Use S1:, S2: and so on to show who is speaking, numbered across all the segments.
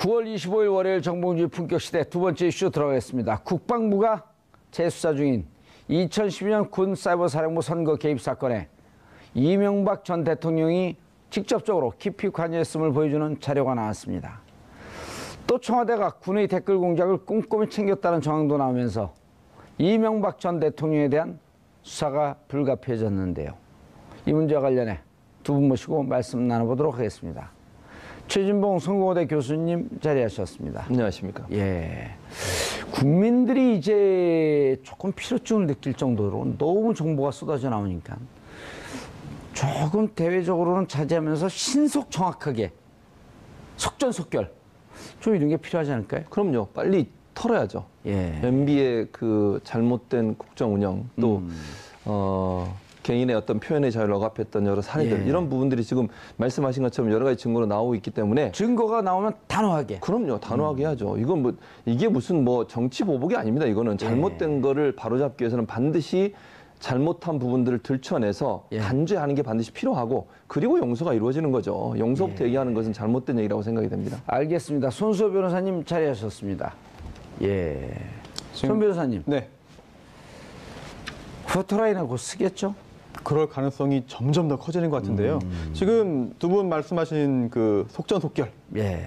S1: 9월 25일 월요일 정봉주의 품격시대 두 번째 이슈 들어가겠습니다. 국방부가 재수사 중인 2012년 군 사이버사령부 선거 개입 사건에 이명박 전 대통령이 직접적으로 깊이 관여했음을 보여주는 자료가 나왔습니다. 또 청와대가 군의 댓글 공작을 꼼꼼히 챙겼다는 정황도 나오면서 이명박 전 대통령에 대한 수사가 불가피해졌는데요. 이 문제와 관련해 두 분 모시고 말씀 나눠보도록 하겠습니다. 최진봉 성공회대 교수님 자리하셨습니다.
S2: 안녕하십니까.
S1: 예. 국민들이 이제 조금 피로증을 느낄 정도로 너무 정보가 쏟아져 나오니까 조금 대외적으로는 자제하면서 신속 정확하게 속전속결 좀 이런 게 필요하지 않을까요?
S2: 그럼요. 빨리 털어야죠.
S1: 예.
S2: MB의 그 잘못된 국정 운영 또 개인의 어떤 표현의 자유를 억압했던 여러 사례들
S1: 예.
S2: 이런 부분들이 지금 말씀하신 것처럼 여러 가지 증거로 나오고 있기 때문에
S1: 증거가 나오면 단호하게.
S2: 그럼요. 단호하게 해야죠. 이건 뭐 이게 무슨 뭐 정치 보복이 아닙니다. 이거는 잘못된 거를 바로잡기 위해서는 반드시 잘못한 부분들을 들춰내서 단죄하는 게 반드시 필요하고 그리고 용서가 이루어지는 거죠. 용서부터 얘기하는 것은 잘못된 얘기라고 생각이 됩니다.
S1: 알겠습니다. 손수호 변호사님 자리하셨습니다. 예. 손 변호사님.
S3: 네.
S1: 포토라인을 곧 쓰겠죠?
S3: 그럴 가능성이 점점 더 커지는 것 같은데요. 지금 두 분 말씀하신 그 속전속결.
S1: 예.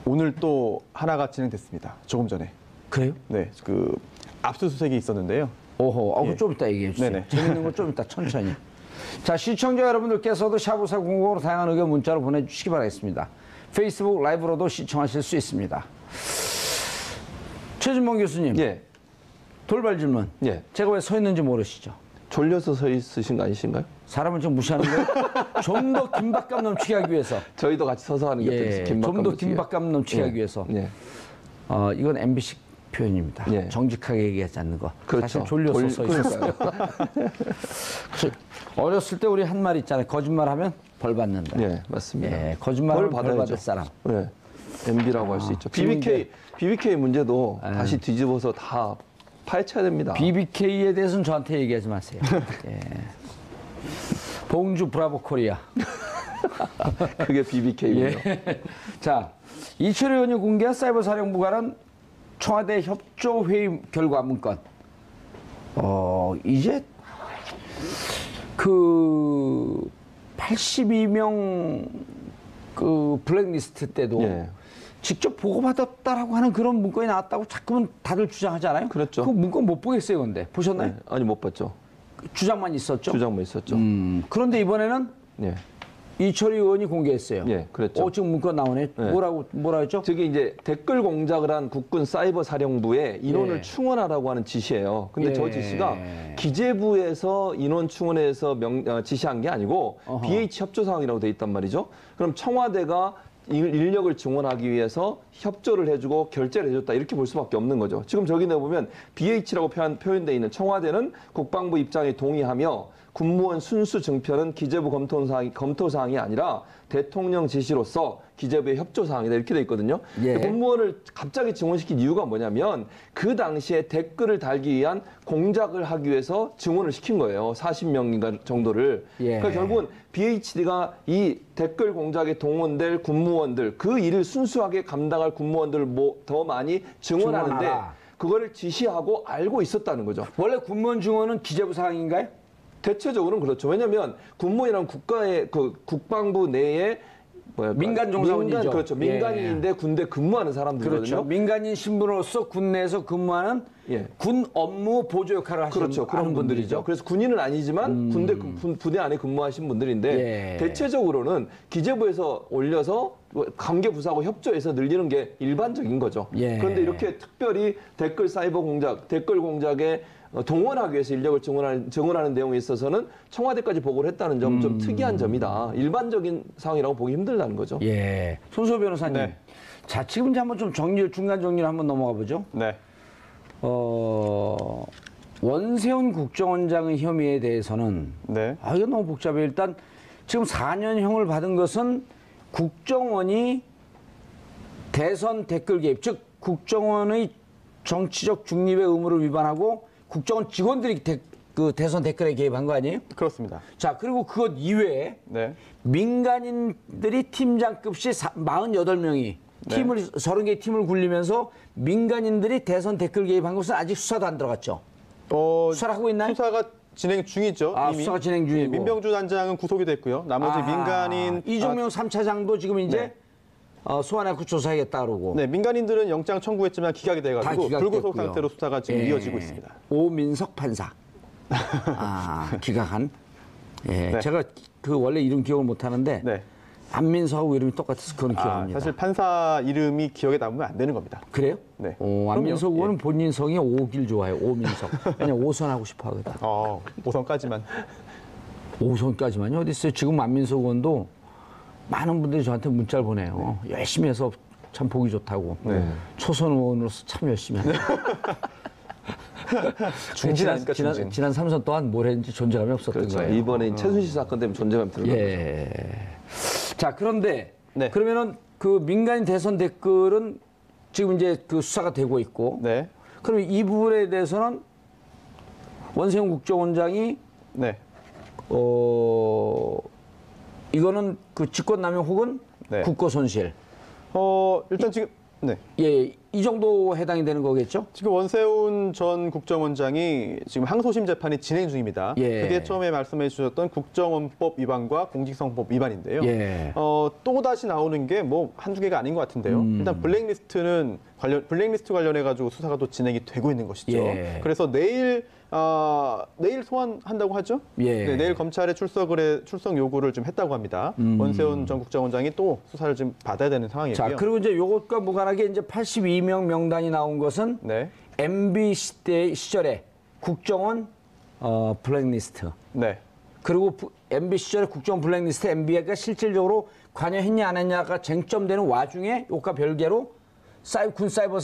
S3: 오늘 또 하나가 진행됐습니다. 조금 전에.
S1: 그래요?
S3: 네. 그 압수수색이 있었는데요.
S1: 오호. 좀 이따 얘기해 주세요.
S3: 네네.
S1: 재밌는 거 좀 이따 천천히. 자, 시청자 여러분들께서도 샤브사공고로 다양한 의견 문자로 보내주시기 바라겠습니다. 페이스북 라이브로도 시청하실 수 있습니다. 최진봉 교수님.
S2: 예.
S1: 돌발 질문.
S2: 예.
S1: 제가 왜 서 있는지 모르시죠?
S2: 졸려서 서 있으신 거 아니신가요?
S1: 사람을 좀 무시하는 거예요? 좀 더 긴박감 넘치게 하기 위해서.
S2: 저희도 같이 서서 하는 게
S1: 예. 좀 더 긴박감 넘치게 하기 위해서.
S2: 예.
S1: 이건 MB식 표현입니다.
S2: 예.
S1: 정직하게 얘기하지 않는 거.
S2: 그렇죠.
S1: 사실 졸려서 서 있었어요. 어렸을 때 우리 한 말 있잖아요. 거짓말하면 벌 받는다.
S2: 예, 맞습니다.
S1: 예, 거짓말을 벌
S2: 받아야죠.
S1: 받을 사람.
S2: 네. MB라고 할 수 있죠. BBK 문제도 다시 뒤집어서 다 파헤쳐야 됩니다.
S1: BBK에 대해서는 저한테 얘기하지 마세요. 예. 봉주 브라보 코리아.
S2: 그게 BBK군요.
S1: 예. 자, 이철희 의원이 공개한 사이버 사령부 관한 청와대 협조 회의 결과 문건. 이제 그 82명 그 블랙리스트 때도 직접 보고받았다라고 하는 그런 문건이 나왔다고 자꾸만 다들 주장하잖아요.
S2: 그렇죠.
S1: 그 문건 못 보겠어요, 근데 보셨나요?
S2: 네. 아니 못 봤죠.
S1: 주장만 있었죠.
S2: 주장만 있었죠.
S1: 그런데 이번에는
S2: 예.
S1: 이철희 의원이 공개했어요.
S2: 예, 그랬죠.
S1: 지금 문건 나오네.
S2: 네.
S1: 뭐라 했죠?
S2: 저기 이제 댓글 공작을 한 국군 사이버 사령부에 인원을 충원하라고 하는 지시예요. 근데 저 지시가 기재부에서 인원 충원해서 지시한 게 아니고 BH 협조 사항이라고 돼 있단 말이죠. 그럼 청와대가 인력을 증원하기 위해서 협조를 해주고 결제를 해줬다 이렇게 볼 수밖에 없는 거죠. 지금 저기 내보면 BH라고 표현되어 있는 청와대는 국방부 입장에 동의하며 군무원 순수 증표는 기재부 검토사항이 아니라 대통령 지시로서 기재부의 협조사항이다 이렇게 돼 있거든요. 공무원을 갑자기 증원시킨 이유가 뭐냐면 그 당시에 댓글을 달기 위한 공작을 하기 위해서 증원을 시킨 거예요. 40명인가 정도를. 그러니까 결국은 BHD가 이 댓글 공작에 동원될 군무원들 그 일을 순수하게 감당할 군무원들을 더 많이 증원하는데 그거를 지시하고 알고 있었다는 거죠.
S1: 원래 군무원 증원은 기재부 사항인가요?
S2: 대체적으로는 그렇죠. 왜냐하면 군무원이란 국가의 그 국방부 내에
S1: 민간 종사원이죠.
S2: 그렇죠. 민간인인데 군대 근무하는 사람들이거든요.
S1: 그렇죠. 민간인 신분으로서 군 내에서 근무하는 군 업무 보조 역할을 하시는
S2: 그런 분들이죠. 그래서 군인은 아니지만 부대 안에 근무하신 분들인데 대체적으로는 기재부에서 올려서 관계 부서하고 협조해서 늘리는 게 일반적인 거죠. 그런데 이렇게 특별히 댓글 공작에 동원하기 위해서 인력을 증원하는 내용에 있어서는 청와대까지 보고를 했다는 점 좀 특이한 점이다. 일반적인 상황이라고 보기 힘들다는 거죠.
S1: 예. 손수호 변호사님.
S3: 네.
S1: 자, 지금 이제 한번 좀 중간 정리를 한번 넘어가 보죠.
S3: 네.
S1: 원세훈 국정원장의 혐의에 대해서는 이거 너무 복잡해요. 일단 지금 4년형을 받은 것은 국정원이 대선 댓글 개입, 즉 국정원의 정치적 중립의 의무를 위반하고 국정원 직원들이 대선 댓글에 개입한 거 아니에요?
S3: 그렇습니다.
S1: 자, 그리고 그것 이외에 민간인들이 팀장급시 48명이 팀을 30개의 팀을 굴리면서 민간인들이 대선 댓글 개입한 것은 아직 수사도 안 들어갔죠. 수사를 하고 있나요?
S3: 수사가 진행 중이죠. 이미.
S1: 수사가 진행 중이고.
S3: 민병주 단장은 구속이 됐고요. 나머지 민간인
S1: 이종명 3차장도 지금 이제 소환해서 조사하겠다 그러고.
S3: 네, 민간인들은 영장 청구했지만 기각이 돼가지고
S1: 기각됐고요.
S3: 불구속 상태로 수사가 지금 이어지고 있습니다.
S1: 오민석 판사. 기각한. 예,
S3: 네.
S1: 제가 그 원래 이름 기억을 못 하는데
S3: 네.
S1: 안민석하고 이름이 똑같아서 그건 기억합니다.
S3: 사실 판사 이름이 기억에 남으면 안 되는 겁니다.
S1: 그래요?
S3: 네.
S1: 안민석
S3: 그럼요.
S1: 의원은 본인 성이 오길 좋아해요. 오민석. 왜냐면 오선하고 싶어 하거든.
S3: 5선까지만.
S1: 오선까지만요. 어디 있어요? 지금 안민석 의원도 많은 분들이 저한테 문자를 보내요. 열심히 해서 참 보기 좋다고. 초선 의원으로서 참 열심히 하네요.
S3: 중진 아닙니까, 중진.
S1: 지난 3선 동안 뭘 했는지 존재감이 없었던
S2: 그렇죠.
S1: 거예요.
S2: 이번에 최순실 사건 때문에 존재감 들어간 거죠.
S1: 예. 자, 그런데
S3: 네.
S1: 그러면은 그 민간인 대선 댓글은 지금 이제 그 수사가 되고 있고.
S3: 네.
S1: 그럼 이 부분에 대해서는 원세훈 국정원장이
S3: 네.
S1: 이거는 그 직권남용 혹은
S3: 네.
S1: 국고손실.
S3: 일단 지금 네.
S1: 예, 이 정도 해당이 되는 거겠죠?
S3: 지금 원세훈 전 국정원장이 지금 항소심 재판이 진행 중입니다.
S1: 예.
S3: 그게 처음에 말씀해 주셨던 국정원법 위반과 공직선거법 위반인데요.
S1: 예.
S3: 또 다시 나오는 게 뭐 한두 개가 아닌 것 같은데요. 일단 블랙리스트 관련해 가지고 수사가 또 진행이 되고 있는 것이죠.
S1: 예.
S3: 그래서 내일 소환한다고 하죠?
S1: 예.
S3: 네, 내일 검찰에 출석 요구를 좀 했다고 합니다. 원세훈 전 국정원장이 또 수사를 좀 받아야 되는 상황이고요.
S1: 자, 그리고 이제 요것과 무관하게 이제 82명 명단이 나온 것은
S3: 네.
S1: MB 시절에 국정원 블랙리스트.
S3: 네.
S1: 그리고 MB 시절에 국정원 블랙리스트 MB가 실질적으로 관여했냐 안 했냐가 쟁점되는 와중에 요과 별개로 군 사이버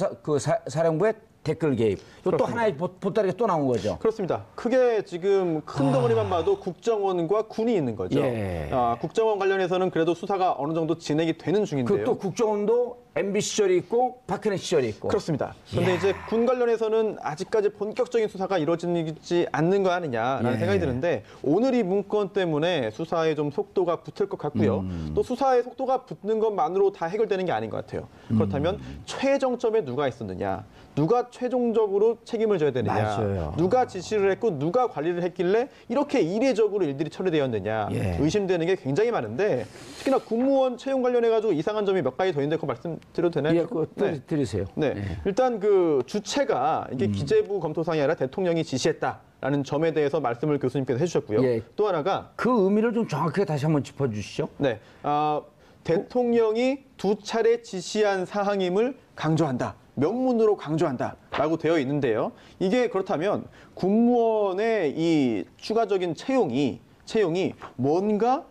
S1: 사령부의 댓글 개입. 요 또 하나의 보따리가 또 나온 거죠.
S3: 그렇습니다. 크게 지금 큰 덩어리만 봐도 국정원과 군이 있는 거죠.
S1: 예.
S3: 국정원 관련해서는 그래도 수사가 어느 정도 진행이 되는 중인데요.
S1: 그 또 국정원도 MB 시절이 있고 박근혜 시절이 있고.
S3: 그렇습니다. 그런데 이제 군 관련해서는 아직까지 본격적인 수사가 이루어지지 않는 거 아니냐라는 생각이 드는데 오늘 이 문건 때문에 수사에 좀 속도가 붙을 것 같고요. 또 수사의 속도가 붙는 것만으로 다 해결되는 게 아닌 것 같아요. 그렇다면 최정점에 누가 있었느냐, 누가 최종적으로 책임을 져야 되느냐,
S1: 맞아요.
S3: 누가 지시를 했고 누가 관리를 했길래 이렇게 이례적으로 일들이 처리되었느냐 의심되는 게 굉장히 많은데 특히나 군무원 채용 관련해가지고 이상한 점이 몇 가지 더 있는데 그거 말씀드려도 되나요?
S1: 예, 그거 드리세요.
S3: 네. 일단 그 주체가 이게 기재부 검토상이 아니라 대통령이 지시했다라는 점에 대해서 말씀을 교수님께서 해주셨고요.
S1: 예.
S3: 또 하나가
S1: 그 의미를 좀 정확하게 다시 한번 짚어주시죠.
S3: 네, 대통령이 두 차례 지시한 사항임을 강조한다. 명문으로 강조한다라고 되어 있는데요. 이게 그렇다면 군무원의 이 추가적인 채용이 뭔가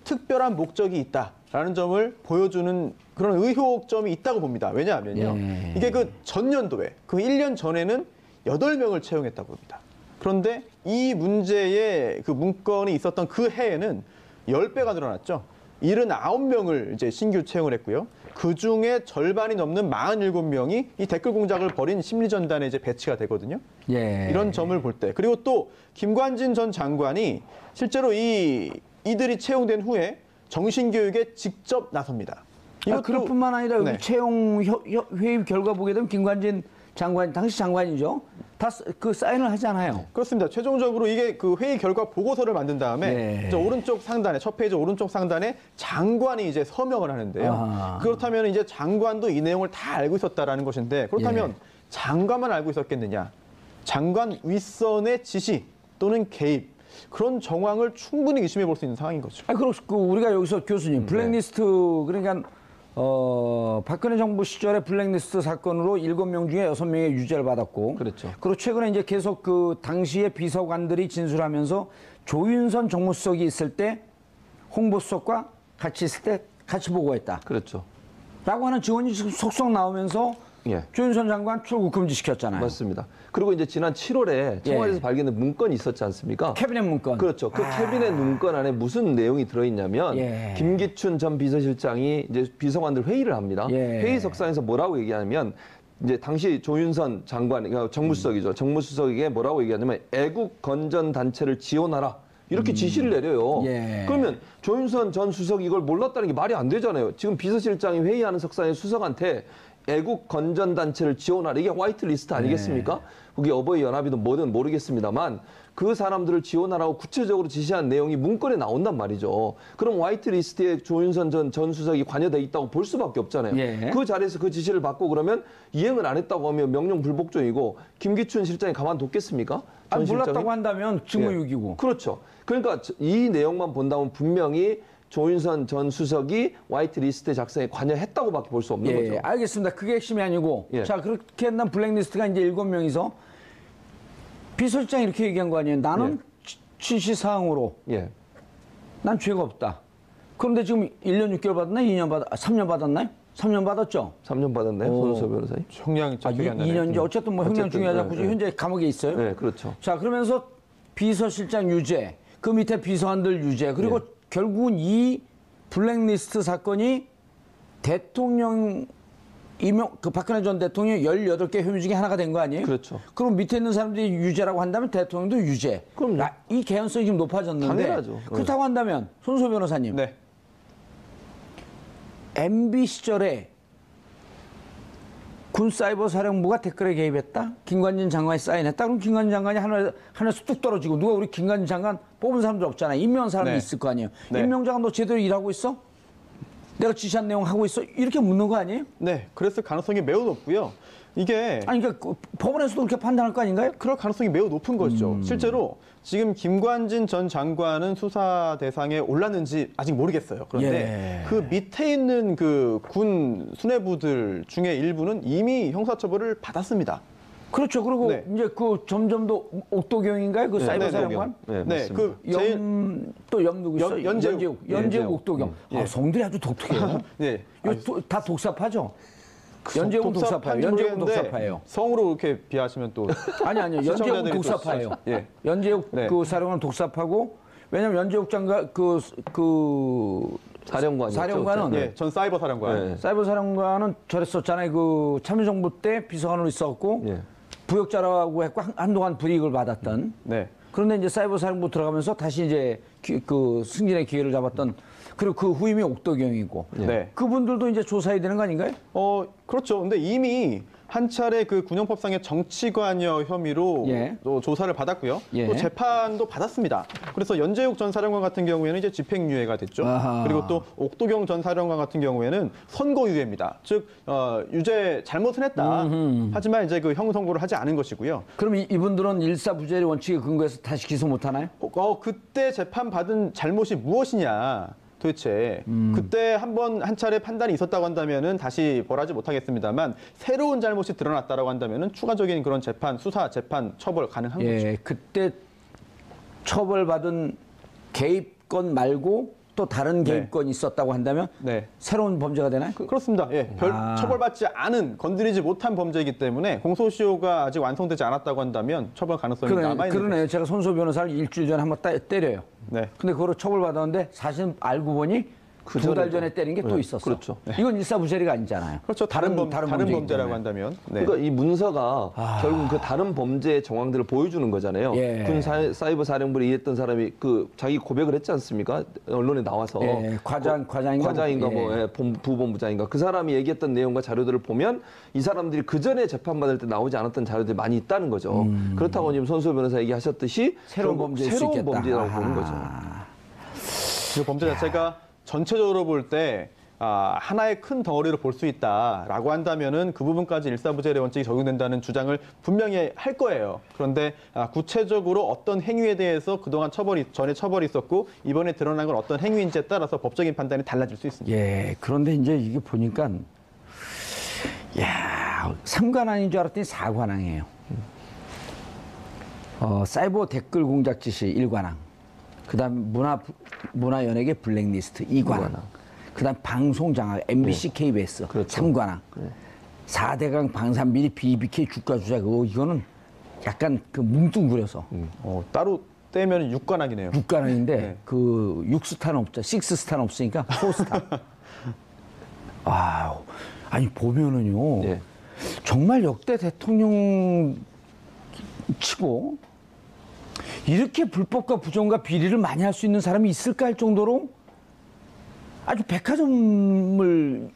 S3: 특별한 목적이 있다라는 점을 보여주는 그런 의혹점이 있다고 봅니다. 왜냐하면요.
S1: 예.
S3: 이게 그 전년도에 그 1년 전에는 8명을 채용했다고 합니다. 그런데 이 문제의 그 문건이 있었던 그 해에는 10배가 늘어났죠. 79명을 이제 신규 채용을 했고요. 그 중에 절반이 넘는 47명이 이 댓글 공작을 벌인 심리전단에 이제 배치가 되거든요.
S1: 예.
S3: 이런 점을 볼 때. 그리고 또 김관진 전 장관이 실제로 이들이 채용된 후에 정신교육에 직접 나섭니다.
S1: 그럴 뿐만 아니라 여기
S3: 네.
S1: 채용 회의 결과 보게 되면 김관진 장관, 당시 장관이죠. 다 그 사인을 하잖아요.
S3: 그렇습니다. 최종적으로 이게 그 회의 결과 보고서를 만든 다음에
S1: 네.
S3: 저 오른쪽 상단에 첫 페이지 오른쪽 상단에 장관이 이제 서명을 하는데요. 그렇다면 이제 장관도 이 내용을 다 알고 있었다라는 것인데 그렇다면 장관만 알고 있었겠느냐? 장관 윗선의 지시 또는 개입 그런 정황을 충분히 의심해 볼 수 있는 상황인 거죠.
S1: 그리고 우리가 여기서 교수님 블랙리스트 그러니까 박근혜 정부 시절에 블랙리스트 사건으로 7명 중에 6명의 유죄를 받았고.
S2: 그렇죠.
S1: 그리고 최근에 이제 계속 그 당시에 비서관들이 진술하면서 조윤선 정무수석이 있을 때 홍보수석과 같이 있을 때 같이 보고했다.
S2: 그렇죠.
S1: 라고 하는 증언이 지금 속속 나오면서
S2: 예.
S1: 조윤선 장관 출국 금지 시켰잖아요.
S2: 맞습니다. 그리고 이제 지난 7월에 청와대에서 발견된 문건이 있었지 않습니까?
S1: 캐비넷 문건.
S2: 그렇죠. 그 캐비넷 문건 안에 무슨 내용이 들어있냐면 김기춘 전 비서실장이 이제 비서관들 회의를 합니다. 회의석상에서 뭐라고 얘기하냐면 이제 당시 조윤선 장관, 그러니까 정무수석이죠. 정무수석에게 뭐라고 얘기하냐면 애국 건전 단체를 지원하라 이렇게 지시를 내려요.
S1: 예.
S2: 그러면 조윤선 전 수석이 이걸 몰랐다는 게 말이 안 되잖아요. 지금 비서실장이 회의하는 석상의 수석한테 애국 건전단체를 지원하라. 이게 화이트리스트 아니겠습니까? 그게 어버이 연합이든 뭐든 모르겠습니다만 그 사람들을 지원하라고 구체적으로 지시한 내용이 문건에 나온단 말이죠. 그럼 화이트리스트에 조윤선 전 수석이 관여돼 있다고 볼 수밖에 없잖아요.
S1: 예.
S2: 그 자리에서 그 지시를 받고 그러면 이행을 안 했다고 하면 명령 불복종이고 김기춘 실장이 가만뒀겠습니까?
S1: 아니,
S2: 전
S1: 몰랐다고
S2: 실장이?
S1: 한다면 직무유기고.
S2: 그렇죠. 그러니까 이 내용만 본다면 분명히 조윤선 전 수석이 화이트리스트 작성에 관여했다고밖에 볼 수 없는
S1: 예,
S2: 거죠.
S1: 알겠습니다. 그게 핵심이 아니고.
S2: 예.
S1: 자, 그렇게 한다면 블랙리스트가 이제 7명이서 비서실장이 이렇게 얘기한 거 아니에요. 나는 지시사항으로
S2: 예.
S1: 난 죄가 없다. 그런데 지금 1년 6개월 받았나요? 2년 3년 받았나요? 3년 받았죠?
S2: 3년 받았나요? 손수호 변호사님?
S3: 형량이
S1: 아,
S3: 기억이 안 나네.
S1: 2년인지 어쨌든 뭐 형량
S2: 어쨌든,
S1: 중요하지 않고
S2: 예, 예.
S1: 현재 감옥에 있어요.
S2: 네, 그렇죠.
S1: 자, 그러면서 비서실장 유죄, 그 밑에 비서관들 유죄, 그리고 결국은 이 블랙리스트 사건이 대통령 그 박근혜 전 대통령이 18개 혐의 중에 하나가 된 거 아니에요?
S2: 그렇죠.
S1: 그럼 밑에 있는 사람들이 유죄라고 한다면 대통령도 유죄.
S2: 그럼요.
S1: 이 개연성이 지금 높아졌는데.
S2: 당연하죠.
S1: 그렇다고 한다면 손수호 변호사님.
S3: 네.
S1: MB 시절에 군사이버사령부가 댓글에 개입했다? 김관진 장관이 사인했다? 그럼 김관진 장관이 하늘에서 뚝 떨어지고 누가 우리 김관진 장관 뽑은 사람들 없잖아요. 임명한 사람이
S3: 네.
S1: 있을 거 아니에요.
S3: 네.
S1: 임명자가 너 제대로 일하고 있어? 내가 지시한 내용 하고 있어? 이렇게 묻는 거 아니에요?
S3: 네, 그랬을 가능성이 매우 높고요. 이게
S1: 아니, 그러니까 법원에서도 그렇게 판단할 거 아닌가요?
S3: 그럴 가능성이 매우 높은 것이죠. 실제로 지금 김관진 전 장관은 수사 대상에 올랐는지 아직 모르겠어요. 그런데
S1: 예.
S3: 그 밑에 있는 그 군 수뇌부들 중에 일부는 이미 형사처벌을 받았습니다.
S1: 그렇죠. 그리고
S3: 네.
S1: 이제 그 점점 더 옥도경인가요? 그 사이버 사령관?
S2: 네,
S3: 네,
S2: 맞습니다.
S3: 그 제일
S1: 또염 누구 있어?
S3: 연재욱.
S1: 연재욱 옥도경. 아, 성들이 아주 독특해요.
S3: 네.
S1: 이거 다 독사파죠? 연재욱은 독사파예요. 연재욱은 독사파예요.
S3: 성으로 이렇게 비하시면 또
S1: 아니요. 연재욱은
S3: 시청자들이 또
S1: 독사파예요.
S3: 예.
S1: 연재욱
S3: 네.
S1: 그 사령관은 독사파고, 왜냐면 연재욱 장관 사령관은
S3: 예, 전 사이버 사령관.
S2: 네.
S1: 사이버 사령관은 저랬었잖아요. 그 참여정부 때 비서관으로 있었고
S2: 예.
S1: 부역자라고 했고 한동안 불이익을 받았던.
S3: 네.
S1: 그런데 이제 사이버 사령부 들어가면서 다시 이제 그 승진의 기회를 잡았던, 그리고 그 후임이 옥도경이고.
S3: 네.
S1: 그분들도 이제 조사해야 되는 거 아닌가요?
S3: 그렇죠. 근데 이미 한 차례 그 군형법상의 정치관여 혐의로
S1: 예.
S3: 또 조사를 받았고요.
S1: 예.
S3: 또 재판도 받았습니다. 그래서 연재욱 전 사령관 같은 경우에는 이제 집행유예가 됐죠.
S1: 아하.
S3: 그리고 또 옥도경 전 사령관 같은 경우에는 선고유예입니다. 즉 유죄 잘못은 했다. 하지만 이제 그 형선고를 하지 않은 것이고요.
S1: 그럼 이분들은 일사부재의 원칙에 근거해서 다시 기소 못 하나요?
S3: 그때 재판 받은 잘못이 무엇이냐? 도대체 그때 한 차례 판단이 있었다고 한다면은 다시 벌하지 못하겠습니다만 새로운 잘못이 드러났다라고 한다면은 추가적인 그런 수사 재판 처벌 가능한 거죠.
S1: 예, 그때 처벌받은 개입건 말고 또 다른 개입건이 있었다고 한다면
S3: 네.
S1: 새로운 범죄가 되나요?
S3: 그렇습니다. 예, 별 처벌받지 않은 건드리지 못한 범죄이기 때문에 공소시효가 아직 완성되지 않았다고 한다면 처벌 가능성이 남아 있는
S1: 그러네요. 제가 손수호 변호사를 일주일 전에 한번 때려요.
S3: 네.
S1: 근데 그거로 처벌받았는데 사실 알고 보니
S2: 그
S1: 2달 전에 때린 게 또
S2: 네,
S1: 있었어.
S2: 그렇죠.
S1: 이건 일사부재리가 아니잖아요.
S3: 그렇죠. 다른
S1: 범죄이기
S3: 범죄라고
S1: 때문에.
S3: 한다면. 네.
S2: 그러니까 이 문서가 결국 그 다른 범죄의 정황들을 보여주는 거잖아요.
S1: 예.
S2: 군 사이버 사령부를 이해했던 사람이 그 자기 고백을 했지 않습니까? 언론에 나와서
S1: 예,
S2: 과장인가 뭐 부본부장인가 그 사람이 얘기했던 내용과 자료들을 보면 이 사람들이 그 전에 재판받을 때 나오지 않았던 자료들이 많이 있다는 거죠. 그렇다고 지금 손수호 변호사 얘기하셨듯이
S1: 새로운 범죄일 수
S2: 새로운
S1: 있겠다.
S2: 범죄라고 보는 거죠.
S3: 그 범죄 자체가 전체적으로 볼 때 하나의 큰 덩어리로 볼 수 있다라고 한다면은 그 부분까지 일사부재의 원칙이 적용된다는 주장을 분명히 할 거예요. 그런데 구체적으로 어떤 행위에 대해서 그동안 전에 처벌이 있었고 이번에 드러난 건 어떤 행위인지에 따라서 법적인 판단이 달라질 수 있습니다.
S1: 예, 그런데 이제 이게 보니까, 야, 3관왕인 줄 알았더니 4관왕이에요. 사이버 댓글 공작 지시 1관왕. 그 다음 문화연예계 블랙리스트 2관왕. 그 다음 방송장악 MBC, KBS
S2: 그렇죠.
S1: 3관왕. 4대강 방산비리 BBK 주가 조작, 이거는 약간 그 뭉뚱그려서.
S3: 따로 떼면 6관왕이네요.
S1: 6관왕인데
S3: 네.
S1: 그 6스타는 없죠. 6스타는 없으니까 4스타. 아니 보면은요.
S2: 예.
S1: 정말 역대 대통령 치고 이렇게 불법과 부정과 비리를 많이 할 수 있는 사람이 있을까 할 정도로 아주 백화점을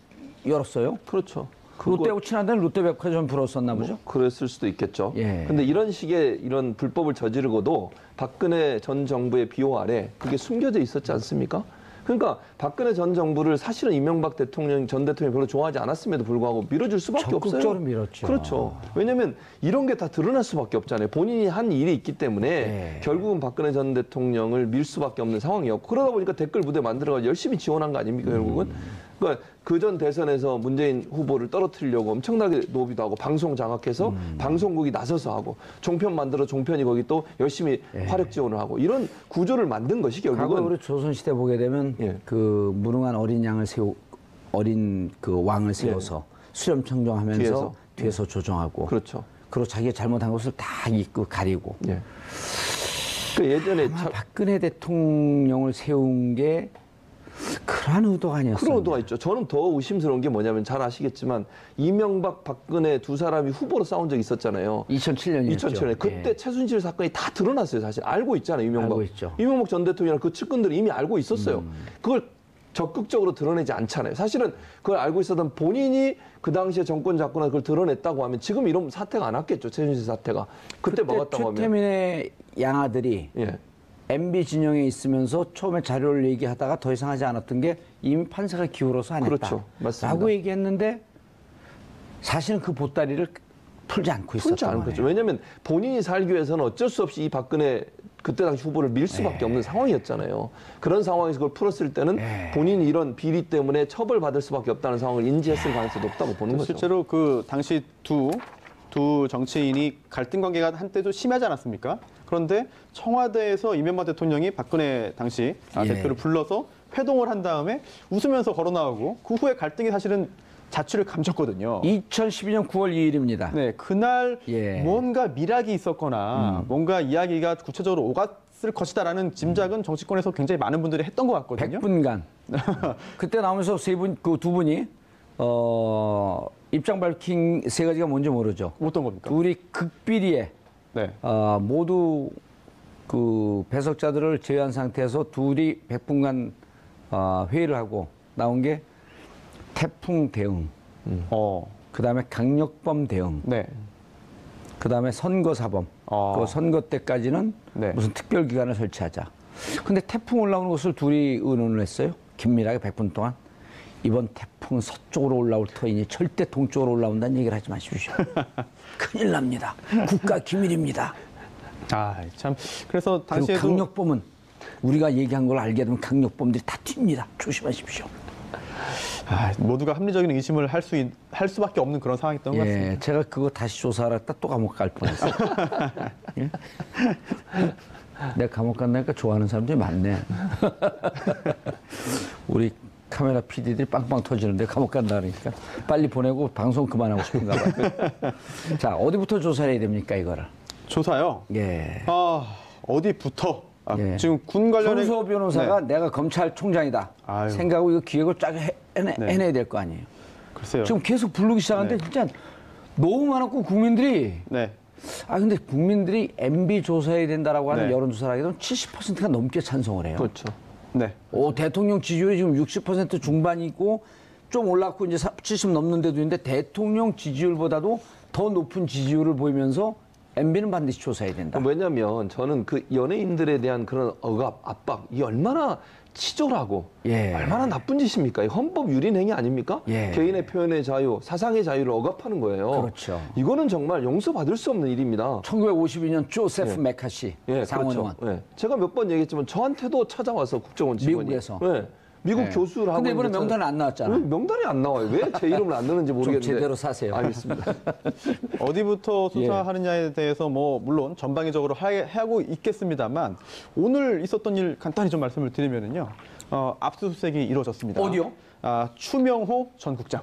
S1: 열었어요.
S2: 그렇죠.
S1: 롯데하고 친하다는 롯데백화점 불었었나 보죠.
S2: 그랬을 수도 있겠죠.
S1: 예.
S2: 근데 이런 식의 이런 불법을 저지르고도 박근혜 전 정부의 비호 아래 그게 숨겨져 있었지 않습니까? 그러니까 박근혜 전 정부를 사실은 이명박 대통령 전 대통령이 별로 좋아하지 않았음에도 불구하고 밀어줄 수밖에 없어요.
S1: 적극적으로 밀었죠.
S2: 그렇죠. 왜냐하면 이런 게 다 드러날 수밖에 없잖아요. 본인이 한 일이 있기 때문에
S1: 네.
S2: 결국은 박근혜 전 대통령을 밀 수밖에 없는 상황이었고 그러다 보니까 댓글 부대 만들어가지고 열심히 지원한 거 아닙니까 결국은? 그러니까 그전 대선에서 문재인 후보를 떨어뜨리려고 엄청나게 노비도 하고 방송 장악해서 방송국이 나서서 하고 종편 만들어 종편이 거기 또 열심히 화력 지원을 하고 이런 구조를 만든 것이
S1: 과거
S2: 결국은
S1: 우리 조선시대 보게 되면
S2: 예.
S1: 그 무능한 어린 그 왕을 세워서 수렴 청정하면서 뒤에서 조정하고
S2: 그렇죠.
S1: 그리고 자기가 잘못한 것을 다 잊고 가리고
S2: 예. 그 예전에
S1: 아마 박근혜 대통령을 세운 게 그러한 의도가 아니었어요.
S2: 그런 의도가 있죠. 저는 더 의심스러운 게 뭐냐면 잘 아시겠지만 이명박, 박근혜 두 사람이 후보로 싸운 적이 있었잖아요.
S1: 2007년이었죠.
S2: 2007년에 그때 최순실 사건이 다 드러났어요. 사실 알고 있잖아요. 이명박.
S1: 알고 있죠.
S2: 이명박 전 대통령이랑 그 측근들이 이미 알고 있었어요. 그걸 적극적으로 드러내지 않잖아요. 사실은 그걸 알고 있었던 본인이 그 당시에 정권 잡고 나서 그걸 드러냈다고 하면 지금 이런 사태가 안 왔겠죠. 최순실 사태가. 그때 막았다고 하면.
S1: 최태민의 양아들이
S2: 예.
S1: MB 진영에 있으면서 처음에 자료를 얘기하다가 더 이상 하지 않았던 게 이미 판사가 기울어서 안 했다.
S2: 그렇죠. 맞습니다.
S1: 라고 얘기했는데 사실은 그 보따리를 풀지 않고
S2: 풀지
S1: 있었단
S2: 않은
S1: 말이에요.
S2: 거죠. 왜냐하면 본인이 살기 위해서는 어쩔 수 없이 이 박근혜 그때 당시 후보를 밀 수밖에 없는 상황이었잖아요. 그런 상황에서 그걸 풀었을 때는 본인이 이런 비리 때문에 처벌받을 수밖에 없다는 상황을 인지했을 가능성이 높다고 보는 거죠.
S3: 실제로 그 당시 두 정치인이 갈등 관계가 한때도 심하지 않았습니까? 그런데 청와대에서 이명박 대통령이 박근혜 당시 대표를 불러서 회동을 한 다음에 웃으면서 걸어 나오고 그 후에 갈등이 사실은 자취를 감췄거든요.
S1: 2012년 9월 2일입니다.
S3: 네, 그날
S1: 예.
S3: 뭔가 미락이 있었거나 뭔가 이야기가 구체적으로 오갔을 것이다라는 짐작은 정치권에서 굉장히 많은 분들이 했던 것 같거든요.
S1: 100분간. 그때 나오면서 그 두 분이 입장 밝힌 세 가지가 뭔지 모르죠.
S3: 어떤 겁니까?
S1: 둘이 극비리에
S3: 네.
S1: 모두 그 배석자들을 제외한 상태에서 둘이 100분간 회의를 하고 나온 게 태풍 대응, 그다음에 강력범 대응,
S3: 네.
S1: 그다음에 선거사범. 그 선거 때까지는
S3: 네.
S1: 무슨 특별 기관을 설치하자. 근데 태풍 올라오는 것을 둘이 의논을 했어요. 긴밀하게 100분 동안. 이번 태풍은 서쪽으로 올라올 터이니 절대 동쪽으로 올라온다는 얘기를 하지 마십시오. 큰일 납니다. 국가 기밀입니다.
S3: 아, 참. 그래서
S1: 그리고
S3: 당시에도
S1: 강력범은 우리가 얘기한 걸 알게 되면 강력범들이 다 튑니다. 조심하십시오.
S3: 모두가 합리적인 의심을 할 수밖에 없는 그런 상황이었던 것 같습니다.
S1: 예, 제가 그거 다시 조사하다 또 감옥 갈 뻔했어요. 예? 내가 감옥 간다니까 좋아하는 사람들이 많네. 우리 카메라 PD들이 빵빵 터지는데 감옥 간다 그러니까 빨리 보내고 방송 그만하고 싶은가 봐요. 자, 어디부터 조사해야 됩니까, 이거를?
S3: 조사요?
S1: 예.
S3: 어디부터?
S1: 예.
S3: 지금 군 관련해
S1: 손수호 변호사가 내가 검찰총장이다
S3: 아유.
S1: 생각하고 이거 기획을 쫙 해내야 될 거 아니에요.
S3: 글쎄요.
S1: 지금 계속 부르기 시작하는데 진짜 너무 많았고 국민들이
S3: 네.
S1: 근데 국민들이 MB 조사해야 된다라고 하는
S3: 네.
S1: 여론조사를 하게 되면 70%가 넘게 찬성을 해요.
S2: 그렇죠.
S3: 네.
S1: 대통령 지지율이 지금 60% 중반이고 좀 올랐고 이제 70 넘는 데도 있는데 대통령 지지율보다도 더 높은 지지율을 보이면서 MB는 반드시 조사해야 된다.
S2: 왜냐하면 저는 그 연예인들에 대한 그런 억압, 압박, 이게 얼마나 치졸하고
S1: 예.
S2: 얼마나 나쁜 짓입니까? 헌법 유린 행위 아닙니까?
S1: 예.
S2: 개인의 표현의 자유, 사상의 자유를 억압하는 거예요.
S1: 그렇죠.
S2: 이거는 정말 용서받을 수 없는 일입니다.
S1: 1952년 조세프 메카시 상원의원.
S2: 그렇죠. 예. 제가 몇 번 얘기했지만 저한테도 찾아와서 국정원 직원이.
S1: 미국에서.
S2: 예. 미국
S1: 예.
S2: 교수를 하고
S1: 근데 이번에
S2: 있는데
S1: 명단은 안 나왔잖아.
S2: 명단이 안 나와요. 왜 제 이름을 안 넣는지 모르겠는데.
S1: 제대로 사세요.
S2: 알겠습니다.
S3: 어디부터 수사하느냐에 대해서 물론 전방위적으로 하고 있겠습니다만 오늘 있었던 일 간단히 좀 말씀을 드리면은요. 압수수색이 이루어졌습니다.
S1: 어디요?
S3: 추명호 전 국장.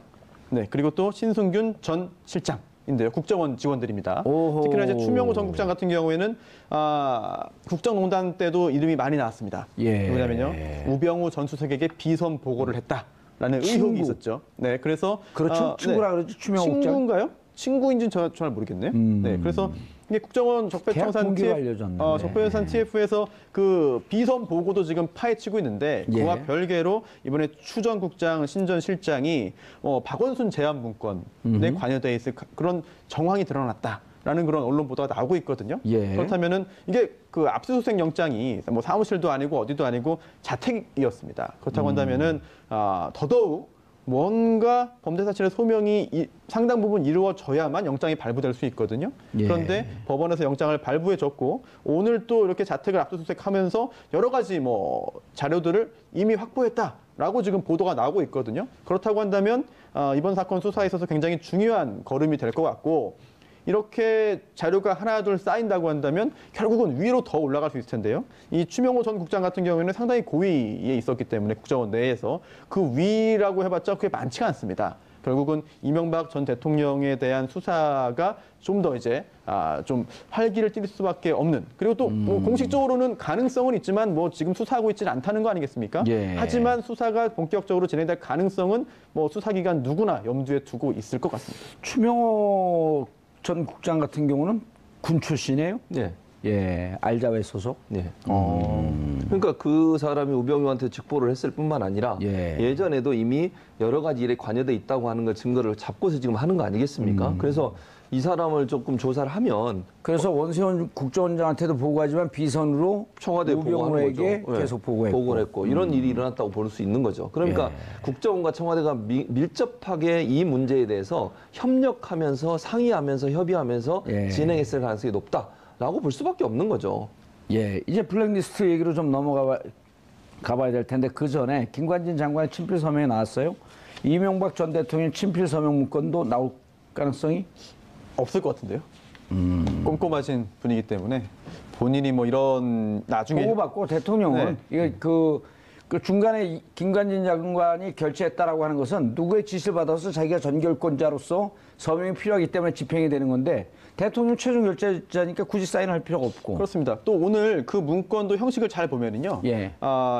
S3: 네, 그리고 또 신승균 전 실장인데요. 국정원 직원들입니다.
S1: 오호.
S3: 특히나 이제 추명호 전 국장 같은 경우에는 국정농단 때도 이름이 많이 나왔습니다.
S1: 예.
S3: 왜냐면요. 우병우 전 수석에게 비선 보고를 했다라는 의혹이 있었죠. 네, 그래서
S1: 그렇죠. 친구라 그러죠. 추명호 국장.
S3: 친구인가요? 친구인지는 잘 모르겠네요. 네, 그래서 이게 국정원
S1: 계약
S3: 적폐청산
S1: 공개가 알려졌는데.
S3: 적폐청산 TF에서 그 비선 보고도 지금 파헤치고 있는데 그와
S1: 예.
S3: 별개로 이번에 추전국장 신전 실장이 박원순 제안 문건에 관여돼 있을 그런 정황이 드러났다라는 그런 언론 보도가 나오고 있거든요.
S1: 예.
S3: 그렇다면은 이게 그 압수수색 영장이 뭐 사무실도 아니고 어디도 아니고 자택이었습니다. 그렇다고 한다면은 더더욱 뭔가 범죄 사실의 소명이 상당 부분 이루어져야만 영장이 발부될 수 있거든요.
S1: 예.
S3: 그런데 법원에서 영장을 발부해줬고 오늘 또 이렇게 자택을 압수수색하면서 여러 가지 뭐 자료들을 이미 확보했다라고 지금 보도가 나오고 있거든요. 그렇다고 한다면 이번 사건 수사에 있어서 굉장히 중요한 걸음이 될 것 같고 이렇게 자료가 하나 둘 쌓인다고 한다면 결국은 위로 더 올라갈 수 있을 텐데요. 이 추명호 전 국장 같은 경우에는 상당히 고위에 있었기 때문에 국정원 내에서 그 위라고 해봤자 그게 많지가 않습니다. 결국은 이명박 전 대통령에 대한 수사가 좀 더 이제 좀 활기를 띨 수밖에 없는 그리고 또 뭐 공식적으로는 가능성은 있지만 뭐 지금 수사하고 있지는 않다는 거 아니겠습니까?
S1: 예.
S3: 하지만 수사가 본격적으로 진행될 가능성은 뭐 수사기관 누구나 염두에 두고 있을 것 같습니다.
S1: 추명호 전 국장 같은 경우는 군 출신이에요?
S2: 네.
S1: 예, 알자회 소속.
S2: 네. 그러니까 그 사람이 우병우한테 직보를 했을 뿐만 아니라
S1: 예.
S2: 전에도 이미 여러 가지 일에 관여돼 있다고 하는 걸 증거를 잡고서 지금 하는 거 아니겠습니까? 그래서 이 사람을 조금 조사를 하면
S1: 그래서 원세훈 국정원장한테도 보고하지만 비선으로
S2: 청와대에
S1: 우병우에게
S2: 보고하는 거죠.
S1: 계속 보고했고.
S2: 보고를 했고 이런 일이 일어났다고 볼 수 있는 거죠. 그러니까
S1: 예.
S2: 국정원과 청와대가 밀접하게 이 문제에 대해서 협력하면서 상의하면서 협의하면서
S1: 예.
S2: 진행했을 가능성이 높다라고 볼 수밖에 없는 거죠.
S1: 예, 이제 블랙리스트 얘기로 좀 가봐야 될 텐데 그 전에 김관진 장관의 친필 서명이 나왔어요. 이명박 전 대통령 친필 서명 문건도 나올 가능성이?
S3: 없을 것 같은데요. 꼼꼼하신 분이기 때문에 본인이 뭐 이런 나중에
S1: 보고받고 대통령은 이거 그 중간에 김관진 장관이 결재했다라고 하는 것은 누구의 지시를 받아서 자기가 전결권자로서 서명이 필요하기 때문에 집행이 되는 건데 대통령 최종 결재자니까 굳이 사인할 필요가 없고.
S3: 그렇습니다. 또 오늘 그 문건도 형식을 잘 보면은요.
S1: 예.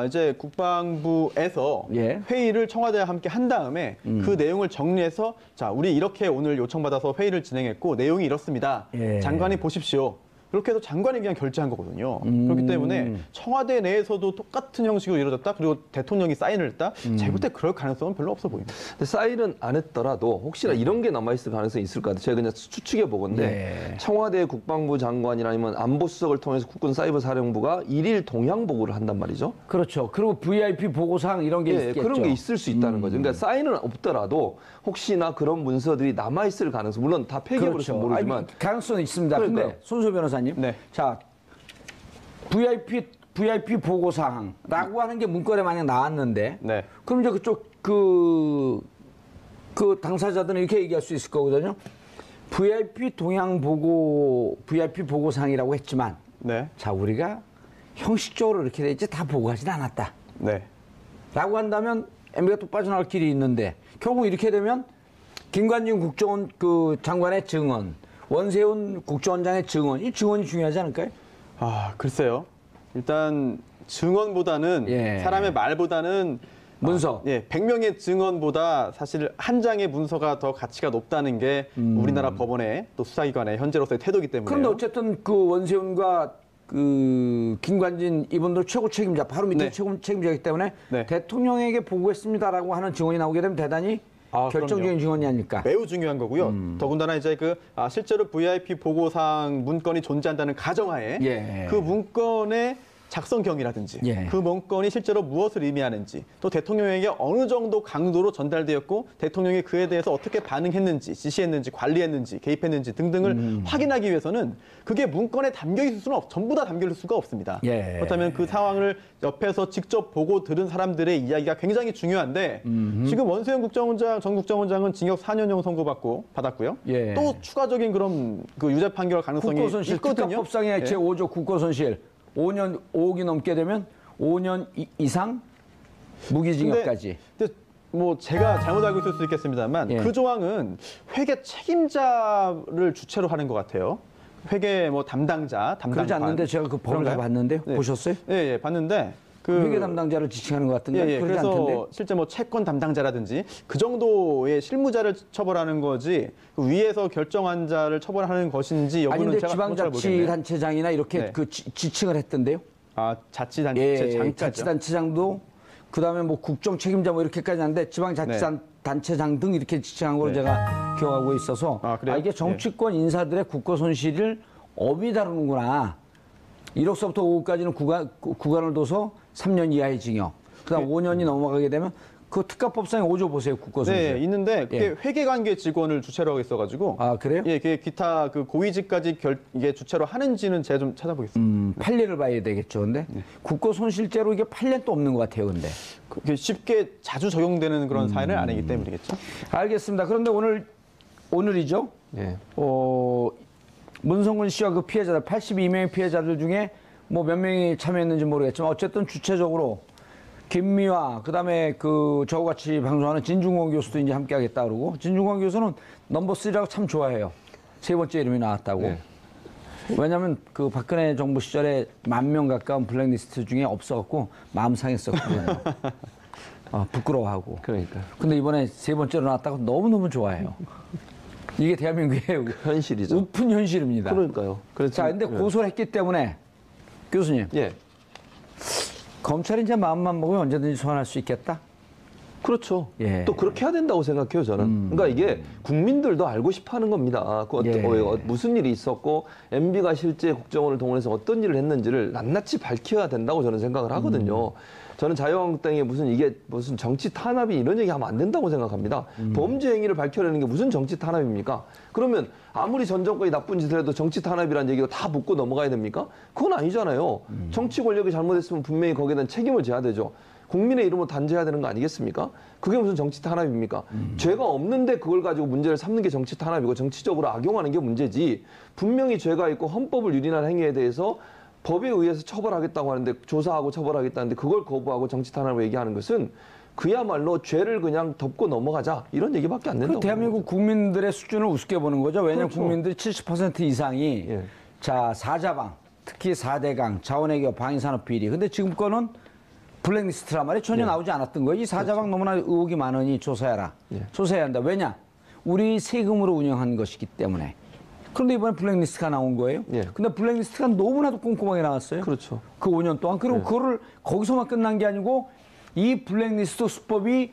S3: 이제 국방부에서
S1: 예.
S3: 회의를 청와대와 함께 한 다음에 그 내용을 정리해서 자, 우리 이렇게 오늘 요청받아서 회의를 진행했고 내용이 이렇습니다.
S1: 예.
S3: 장관이 보십시오. 그렇게 해서 장관이 그냥 결재한 거거든요. 그렇기 때문에 청와대 내에서도 똑같은 형식으로 이루어졌다. 그리고 대통령이 사인을 했다. 제가 볼 때 그럴 가능성은 별로 없어 보입니다.
S2: 근데 사인은 안 했더라도 혹시나 이런 게 남아있을 가능성이 있을 것 같아요. 제가 그냥 추측해 보건데 청와대 국방부 장관이나 아니면 안보수석을 통해서 국군사이버사령부가 일일 동향 보고를 한단 말이죠.
S1: 그렇죠. 그리고 VIP 보고사항 이런 게 있겠죠.
S2: 그런 게 있을 수 있다는 거죠. 그러니까 사인은 없더라도 혹시나 그런 문서들이 남아있을 가능성, 물론 다 폐기해버렸으면 모르지만
S1: 아니, 가능성은 있습니다.
S2: 그러니까요.
S1: 근데 손수 변호사님,
S3: 네.
S1: 자 VIP 보고사항라고 하는 게 문건에 만약 나왔는데,
S3: 네.
S1: 그럼 이제 그쪽 그 당사자들은 이렇게 얘기할 수 있을 거거든요. VIP 보고사항이라고 했지만,
S3: 네.
S1: 자 우리가 형식적으로 이렇게 돼 있지 다 보고하진 않았다.
S3: 네.
S1: 라고 한다면 MB가 또 빠져나갈 길이 있는데 결국 이렇게 되면 김관진 국정원 그 장관의 증언, 원세훈 국정원장의 증언, 이 증언이 중요하지 않을까요?
S3: 글쎄요. 일단 증언보다는
S1: 예.
S3: 사람의 말보다는
S1: 문서.
S3: 100명의 증언보다 사실 한 장의 문서가 더 가치가 높다는 게 우리나라 법원의 또 수사기관의 현재로서의 태도이기 때문에.
S1: 그런데 어쨌든 그 원세훈과 그 김관진 이분들 최고 책임자, 바로 밑에
S3: 네.
S1: 최고 책임자이기 때문에
S3: 네.
S1: 대통령에게 보고했습니다라고 하는 증언이 나오게 되면 대단히 결정적인
S3: 그럼요.
S1: 증언이 아닐까.
S3: 매우 중요한 거고요. 더군다나 이제 실제로 VIP 보고사항 문건이 존재한다는 가정하에
S1: 예.
S3: 그 문건의 작성경이라든지
S1: 예.
S3: 그 문건이 실제로 무엇을 의미하는지 또 대통령에게 어느 정도 강도로 전달되었고 대통령이 그에 대해서 어떻게 반응했는지 지시했는지 관리했는지 개입했는지 등등을 확인하기 위해서는 그게 문건에 담겨 있을 수는 전부 다 담겨 있을 수가 없습니다.
S1: 예.
S3: 그렇다면 그 상황을 옆에서 직접 보고 들은 사람들의 이야기가 굉장히 중요한데 지금 원세훈 전 국정원장은 징역 4년형 선고받았고요.
S1: 예.
S3: 또 추가적인 그런 그 유죄 판결 가능성이
S1: 국고손실
S3: 있거든요.
S1: 특가법상의
S3: 예.
S1: 제5조 국고손실 5억이 넘게 되면 5년 이상 무기징역까지.
S3: 근데 뭐 제가 잘못 알고 있을 수 있겠습니다만
S1: 예.
S3: 그 조항은 회계 책임자를 주체로 하는 것 같아요. 회계 뭐 담당자, 담당관.
S1: 그러지 않는데 제가 그 법을 다
S3: 그런가요?
S1: 봤는데요.
S3: 네.
S1: 보셨어요?
S3: 예, 봤는데
S1: 회계 담당자를 지칭하는 것 같은데 그러지
S3: 그래서
S1: 않던데.
S3: 실제 뭐 채권 담당자라든지 그 정도의 실무자를 처벌하는 거지 그 위에서 결정한 자를 처벌하는 것인지
S1: 아니
S3: 여부는
S1: 근데
S3: 제가 잘 모르겠네요.
S1: 지방자치단체장이나 이렇게
S3: 네.
S1: 그 지칭을 했던데요.
S3: 아, 자치단체장까지요?
S1: 자치단체장도 그다음에 뭐 국정 책임자 뭐 이렇게까지 하는데 지방자치단체장 등 이렇게 지칭한 걸
S3: 네.
S1: 제가 기억하고 있어서
S3: 아, 그래요?
S1: 이게 정치권 인사들의 국고 손실을 업이 다루는구나. 1억서부터 5억까지는 구간을 둬서 3년 이하의 징역. 그다음 5년이 넘어가게 되면 그 특가법상에 5조 보세요. 국고 손실.
S3: 네, 있는데 그게
S1: 예.
S3: 회계관계 직원을 주체로 하고 있어가지고.
S1: 아, 그래요?
S3: 예, 그게 기타 그 고위직까지 이게 주체로 하는지는 제가 좀 찾아보겠습니다.
S1: 판례를 봐야 되겠죠. 근데 국고 손실죄로 이게 판례 또 없는 것 같아요. 근데.
S3: 그게 쉽게 자주 적용되는 그런 사안은 아니기 때문이겠죠.
S1: 알겠습니다. 그런데 오늘이죠.
S2: 예.
S1: 문성근 씨와 그 피해자들 82명의 피해자들 중에 뭐 몇 명이 참여했는지 모르겠지만 어쨌든 주체적으로 김미화 그다음에 그 저와 같이 방송하는 진중권 교수도 이제 함께하겠다 그러고 진중권 교수는 넘버 3라고 참 좋아해요. 세 번째 이름이 나왔다고.
S2: 네.
S1: 왜냐하면 그 박근혜 정부 시절에 10,000명 가까운 블랙리스트 중에 없어갖고 마음 상했었거든요. 부끄러워하고.
S2: 그러니까
S1: 근데 이번에 세 번째로 나왔다고 너무너무 좋아해요. 이게 대한민국의
S2: 현실이죠.
S1: 우픈 현실입니다.
S2: 그러니까요. 그래서
S1: 자, 근데 고소를 했기 때문에 교수님,
S2: 예.
S1: 검찰이 이제 마음만 먹으면 언제든지 소환할 수 있겠다?
S2: 그렇죠.
S1: 예.
S2: 또 그렇게 해야 된다고 생각해요, 저는. 그러니까 이게 국민들도 알고 싶어 하는 겁니다.
S1: 예.
S2: 무슨 일이 있었고, MB가 실제 국정원을 동원해서 어떤 일을 했는지를 낱낱이 밝혀야 된다고 저는 생각을 하거든요. 저는 자유한국당이 이게 무슨 정치 탄압이 이런 얘기 하면 안 된다고 생각합니다. 범죄 행위를 밝혀내는 게 무슨 정치 탄압입니까? 그러면 아무리 전 정권이 나쁜 짓을 해도 정치 탄압이라는 얘기가 다 묻고 넘어가야 됩니까? 그건 아니잖아요. 정치 권력이 잘못했으면 분명히 거기에 대한 책임을 져야 되죠. 국민의 이름으로 단죄해야 되는 거 아니겠습니까? 그게 무슨 정치 탄압입니까? 죄가 없는데 그걸 가지고 문제를 삼는 게 정치 탄압이고 정치적으로 악용하는 게 문제지. 분명히 죄가 있고 헌법을 유린한 행위에 대해서 법에 의해서 처벌하겠다고 하는데 조사하고 처벌하겠다는데 그걸 거부하고 정치 탄압을 얘기하는 것은 그야말로 죄를 그냥 덮고 넘어가자 이런 얘기밖에 안 된다고.
S1: 대한민국 국민들의 수준을 우습게 보는 거죠. 왜냐하면
S2: 그렇죠.
S1: 국민들이 70% 이상이
S2: 예.
S1: 자, 사자방, 특히 4대강, 자원외교, 방위산업 비리. 근데 지금 거는 블랙리스트란 말이 전혀 나오지 않았던 거예요. 이 사자방 너무나 의혹이 많으니 조사해라. 조사해야 한다. 왜냐? 우리 세금으로 운영한 것이기 때문에. 그런데 이번에 블랙리스트가 나온 거예요.
S2: 예.
S1: 근데 블랙리스트가 너무나도 꼼꼼하게 나왔어요.
S2: 그렇죠.
S1: 그 5년 동안. 그리고 그거를 거기서만 끝난 게 아니고 이 블랙리스트 수법이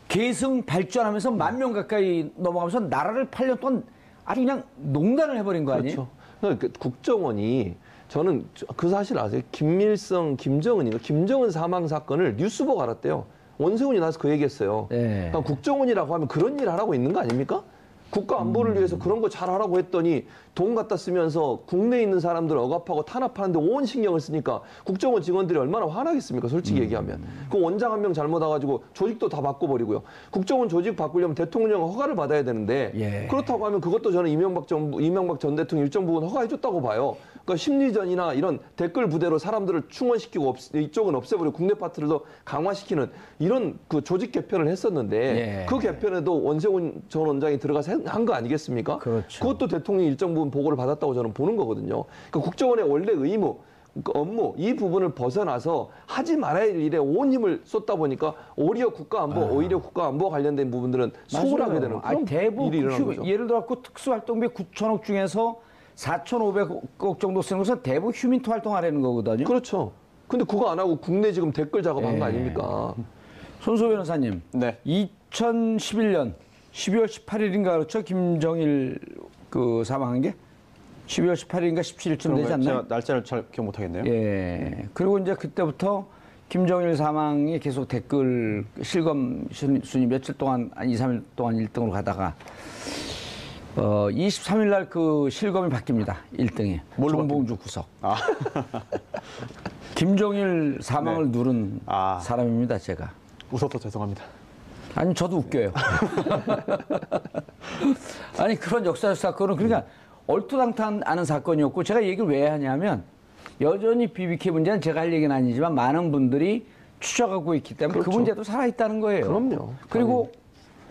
S1: 계승 발전하면서 10,000명 가까이 넘어가면서 나라를 8년 동안 아주 그냥 농단을 해버린 거 아니에요?
S2: 그렇죠. 그러니까 국정원이 저는 그 사실 아세요? 김일성, 김정은 사망 사건을 뉴스 보고 알았대요. 원세훈이 나와서 그 얘기했어요.
S1: 네.
S2: 그러니까 국정원이라고 하면 그런 일 하라고 있는 거 아닙니까? 국가 안보를 위해서 그런 거 잘하라고 했더니 돈 갖다 쓰면서 국내에 있는 사람들 억압하고 탄압하는데 온 신경을 쓰니까 국정원 직원들이 얼마나 화나겠습니까? 솔직히 얘기하면. 그 원장 한 명 잘못 와가지고 조직도 다 바꿔버리고요. 국정원 조직 바꾸려면 대통령 허가를 받아야 되는데
S1: 예.
S2: 그렇다고 하면 그것도 저는 이명박 전 대통령 일정 부분 허가해줬다고 봐요. 그러니까 심리전이나 이런 댓글 부대로 사람들을 충원시키고 이쪽은 없애버리고 국내 파트를 강화시키는 이런 그 조직 개편을 했었는데
S1: 예.
S2: 그 개편에도 원세훈 전 원장이 들어가서 한 거 아니겠습니까?
S1: 그렇죠.
S2: 그것도 대통령이 일정 부분 보고를 받았다고 저는 보는 거거든요. 그러니까 국정원의 원래 의무, 그 업무 이 부분을 벗어나서 하지 말아야 할 일에 온 힘을 쏟다 보니까 오히려 국가 안보와 관련된 부분들은 소홀하게 되는 그런
S1: 대부분
S2: 일이 일어난 거죠.
S1: 예를 들어 갖고 특수활동비 9천억 중에서 4,500억 정도 쓰는 것은 대부분 휴민트 활동하려는 거거든요.
S2: 그렇죠. 근데 그거 안 하고 국내 지금 댓글 작업한
S1: 예.
S2: 거 아닙니까?
S1: 손소 변호사님,
S3: 네.
S1: 2011년 12월 18일인가 그렇죠? 김정일 그 사망한 게 12월 18일인가 17일쯤 되지 않나요?
S3: 제가 날짜를 잘 기억 못하겠네요.
S1: 예. 그리고 이제 그때부터 김정일 사망이 계속 댓글 실검 순위 며칠 동안 한 2, 3일 동안 1등으로 가다가 23일 날 그 실검이 바뀝니다. 1등에.
S3: 뭘로
S1: 정봉주 구석.
S3: 아.
S1: 김정일 사망을 누른
S3: 아.
S1: 사람입니다, 제가.
S3: 웃어서 죄송합니다.
S1: 아니, 저도 웃겨요. 아니, 그런 역사적 사건은 그러니까 얼토당토 않은 사건이었고 제가 얘기를 왜 하냐면 여전히 BBK 문제는 제가 할 얘기는 아니지만 많은 분들이 추적하고 있기 때문에 그
S2: 그렇죠.
S1: 문제도 살아있다는 거예요.
S2: 그럼요.
S1: 그리고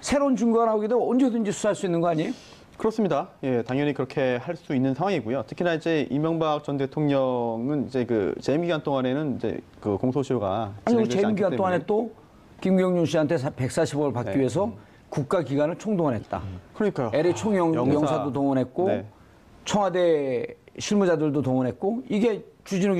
S1: 새로운 증거가 나오기도 언제든지 수사할 수 있는 거 아니에요?
S3: 그렇습니다. 예, 당연히 그렇게 할 수 있는 상황이고요. 특히나 이제 이명박 전 대통령은 이제 그 재임 기간 동안에는 이제 그 공소시효가
S1: 아니,
S3: 진행되지
S1: 재임
S3: 않기
S1: 기간 동안에
S3: 때문에.
S1: 또 김경준 씨한테 140억을 받기
S3: 네.
S1: 위해서 국가 기관을 총동원했다.
S3: 그러니까요.
S1: LA 총영사도 동원했고
S3: 네.
S1: 청와대 실무자들도 동원했고 이게 주진우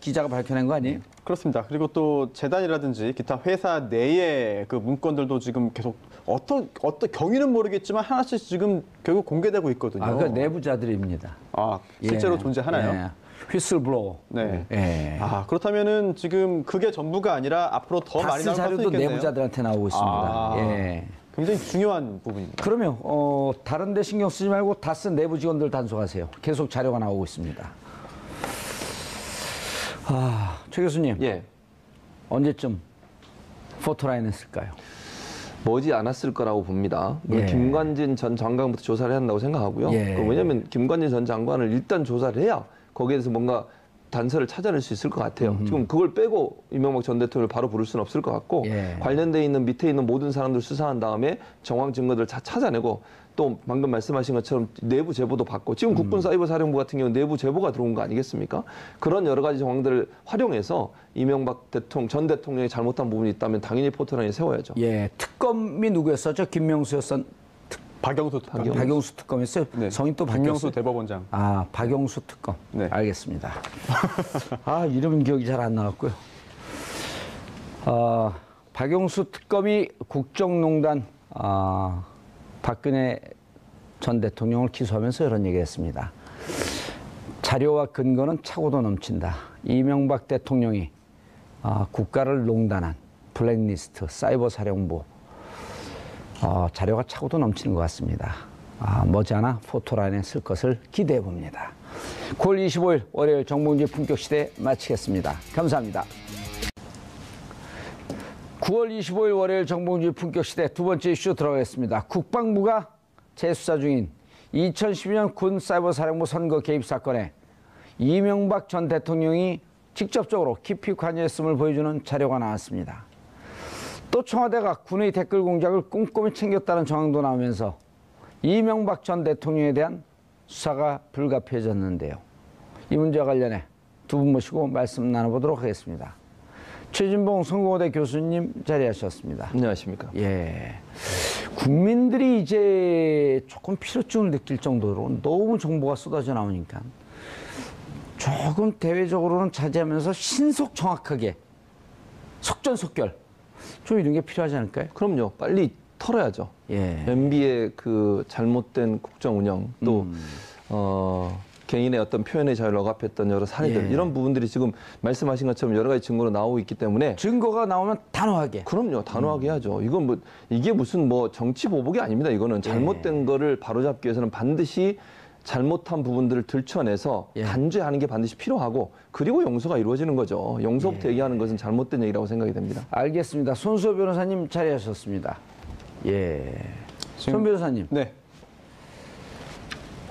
S1: 기자가 밝혀낸 거 아니에요?
S3: 그렇습니다. 그리고 또 재단이라든지 기타 회사 내의 그 문건들도 지금 계속 어떤 경위는 모르겠지만 하나씩 지금 결국 공개되고 있거든요.
S1: 그 내부자들입니다.
S3: 실제로
S1: 예.
S3: 존재하나요?
S1: 예. 휘슬블로우.
S3: 네.
S1: 예.
S3: 그렇다면은 지금 그게 전부가 아니라 앞으로 더 많이
S1: 다스
S3: 나올 가능성이
S1: 자료도
S3: 있겠네요.
S1: 내부자들한테 나오고 있습니다. 예.
S3: 굉장히 중요한 부분입니다.
S1: 그러면 다른 데 신경 쓰지 말고 다스 내부 직원들 단속하세요. 계속 자료가 나오고 있습니다. 최 교수님.
S2: 예.
S1: 언제쯤 포토라인 했을까요?
S2: 머지 않았을 거라고 봅니다.
S1: 예.
S2: 김관진 전 장관부터 조사를 해야 한다고 생각하고요.
S1: 예.
S2: 왜냐하면 김관진 전 장관을 일단 조사를 해야 거기에 대해서 뭔가 단서를 찾아낼 수 있을 것 같아요. 지금 그걸 빼고 이명박 전 대통령을 바로 부를 수는 없을 것 같고
S1: 예.
S2: 관련돼 있는 밑에 있는 모든 사람들 수사한 다음에 정황 증거들 다 찾아내고 또 방금 말씀하신 것처럼 내부 제보도 받고 지금 국군 사이버 사령부 같은 경우는 내부 제보가 들어온 거 아니겠습니까? 그런 여러 가지 정황들을 활용해서 이명박 전 대통령이 잘못한 부분이 있다면 당연히 포토라인에 세워야죠.
S1: 예. 특검이 누구였었죠? 김명수였던
S3: 박영수 특검.
S1: 박영수 특검이었어요.
S3: 네.
S1: 성이 또
S3: 김명수
S1: 바뀌었어요.
S3: 대법원장.
S1: 박영수 특검.
S3: 네.
S1: 알겠습니다. 이름은 기억이 잘 안 나왔고요. 박영수 특검이 국정농단 박근혜 전 대통령을 기소하면서 이런 얘기를 했습니다. 자료와 근거는 차고도 넘친다. 이명박 대통령이 국가를 농단한 블랙리스트, 사이버 사령부 자료가 차고도 넘치는 것 같습니다. 머지않아 포토라인에 쓸 것을 기대해 봅니다. 9월 25일 월요일 정봉주의 품격시대 마치겠습니다. 감사합니다. 9월 25일 월요일 정봉주의 품격시대 두 번째 이슈 들어가겠습니다. 국방부가 재수사 중인 2012년 군 사이버 사령부 선거 개입 사건에 이명박 전 대통령이 직접적으로 깊이 관여했음을 보여주는 자료가 나왔습니다. 또 청와대가 군의 댓글 공작을 꼼꼼히 챙겼다는 정황도 나오면서 이명박 전 대통령에 대한 수사가 불가피해졌는데요. 이 문제와 관련해 두 분 모시고 말씀 나눠보도록 하겠습니다. 최진봉 성공회대 교수님 자리하셨습니다.
S2: 안녕하십니까.
S1: 예. 국민들이 이제 조금 필요증을 느낄 정도로 너무 정보가 쏟아져 나오니까 조금 대외적으로는 자제하면서 신속 정확하게 속전속결 좀 이런 게 필요하지 않을까요?
S2: 그럼요. 빨리 털어야죠.
S1: 예.
S2: MB의 그 잘못된 국정 운영 또 개인의 어떤 표현의 자유를 억압했던 여러 사례들
S1: 예.
S2: 이런 부분들이 지금 말씀하신 것처럼 여러 가지 증거로 나오고 있기 때문에
S1: 증거가 나오면 단호하게.
S2: 그럼요. 단호하게 해야죠. 이건 뭐 이게 무슨 뭐 정치 보복이 아닙니다. 이거는 잘못된 거를 바로잡기 위해서는 반드시 잘못한 부분들을 들춰내서 단죄하는 게 반드시 필요하고 그리고 용서가 이루어지는 거죠. 용서부터 얘기하는 것은 잘못된 얘기라고 생각이 됩니다.
S1: 알겠습니다. 손수호 변호사님 자리하셨습니다. 예. 손 변호사님.
S3: 네.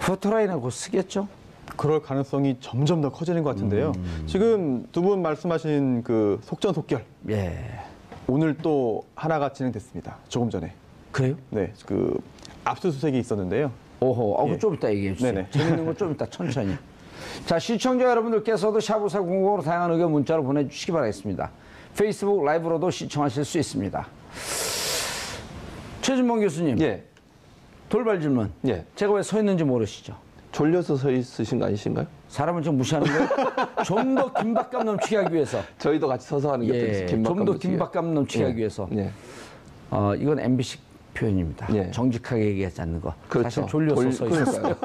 S1: 포토라인하고 쓰겠죠?
S3: 그럴 가능성이 점점 더 커지는 것 같은데요. 지금 두 분 말씀하신 그 속전속결.
S1: 예.
S3: 오늘 또 하나가 진행됐습니다. 조금 전에.
S1: 그래요?
S3: 네. 그 압수수색이 있었는데요.
S1: 오호, 그거 좀 이따 얘기해 주세요.
S3: 네네.
S1: 재밌는 거 좀 이따 천천히. 자, 시청자 여러분들께서도 샤브사 공고로 다양한 의견 문자로 보내주시기 바라겠습니다. 페이스북 라이브로도 시청하실 수 있습니다. 최진봉 교수님.
S2: 예.
S1: 돌발 질문.
S2: 예.
S1: 제가 왜 서 있는지 모르시죠?
S2: 졸려서 서 있으신 거 아니신가요?
S1: 사람을 좀 무시하는 거예요? 좀 더 긴박감 넘치게 하기 위해서.
S2: 저희도 같이 서서 하는 게
S1: 예,
S2: 좀
S1: 좀 더 긴박감 넘치게 하기 위해서.
S2: 예.
S1: 이건 MB식 표현입니다.
S2: 예.
S1: 정직하게 얘기하지 않는 거.
S2: 그렇죠.
S1: 사실 졸려서 서 있었어요.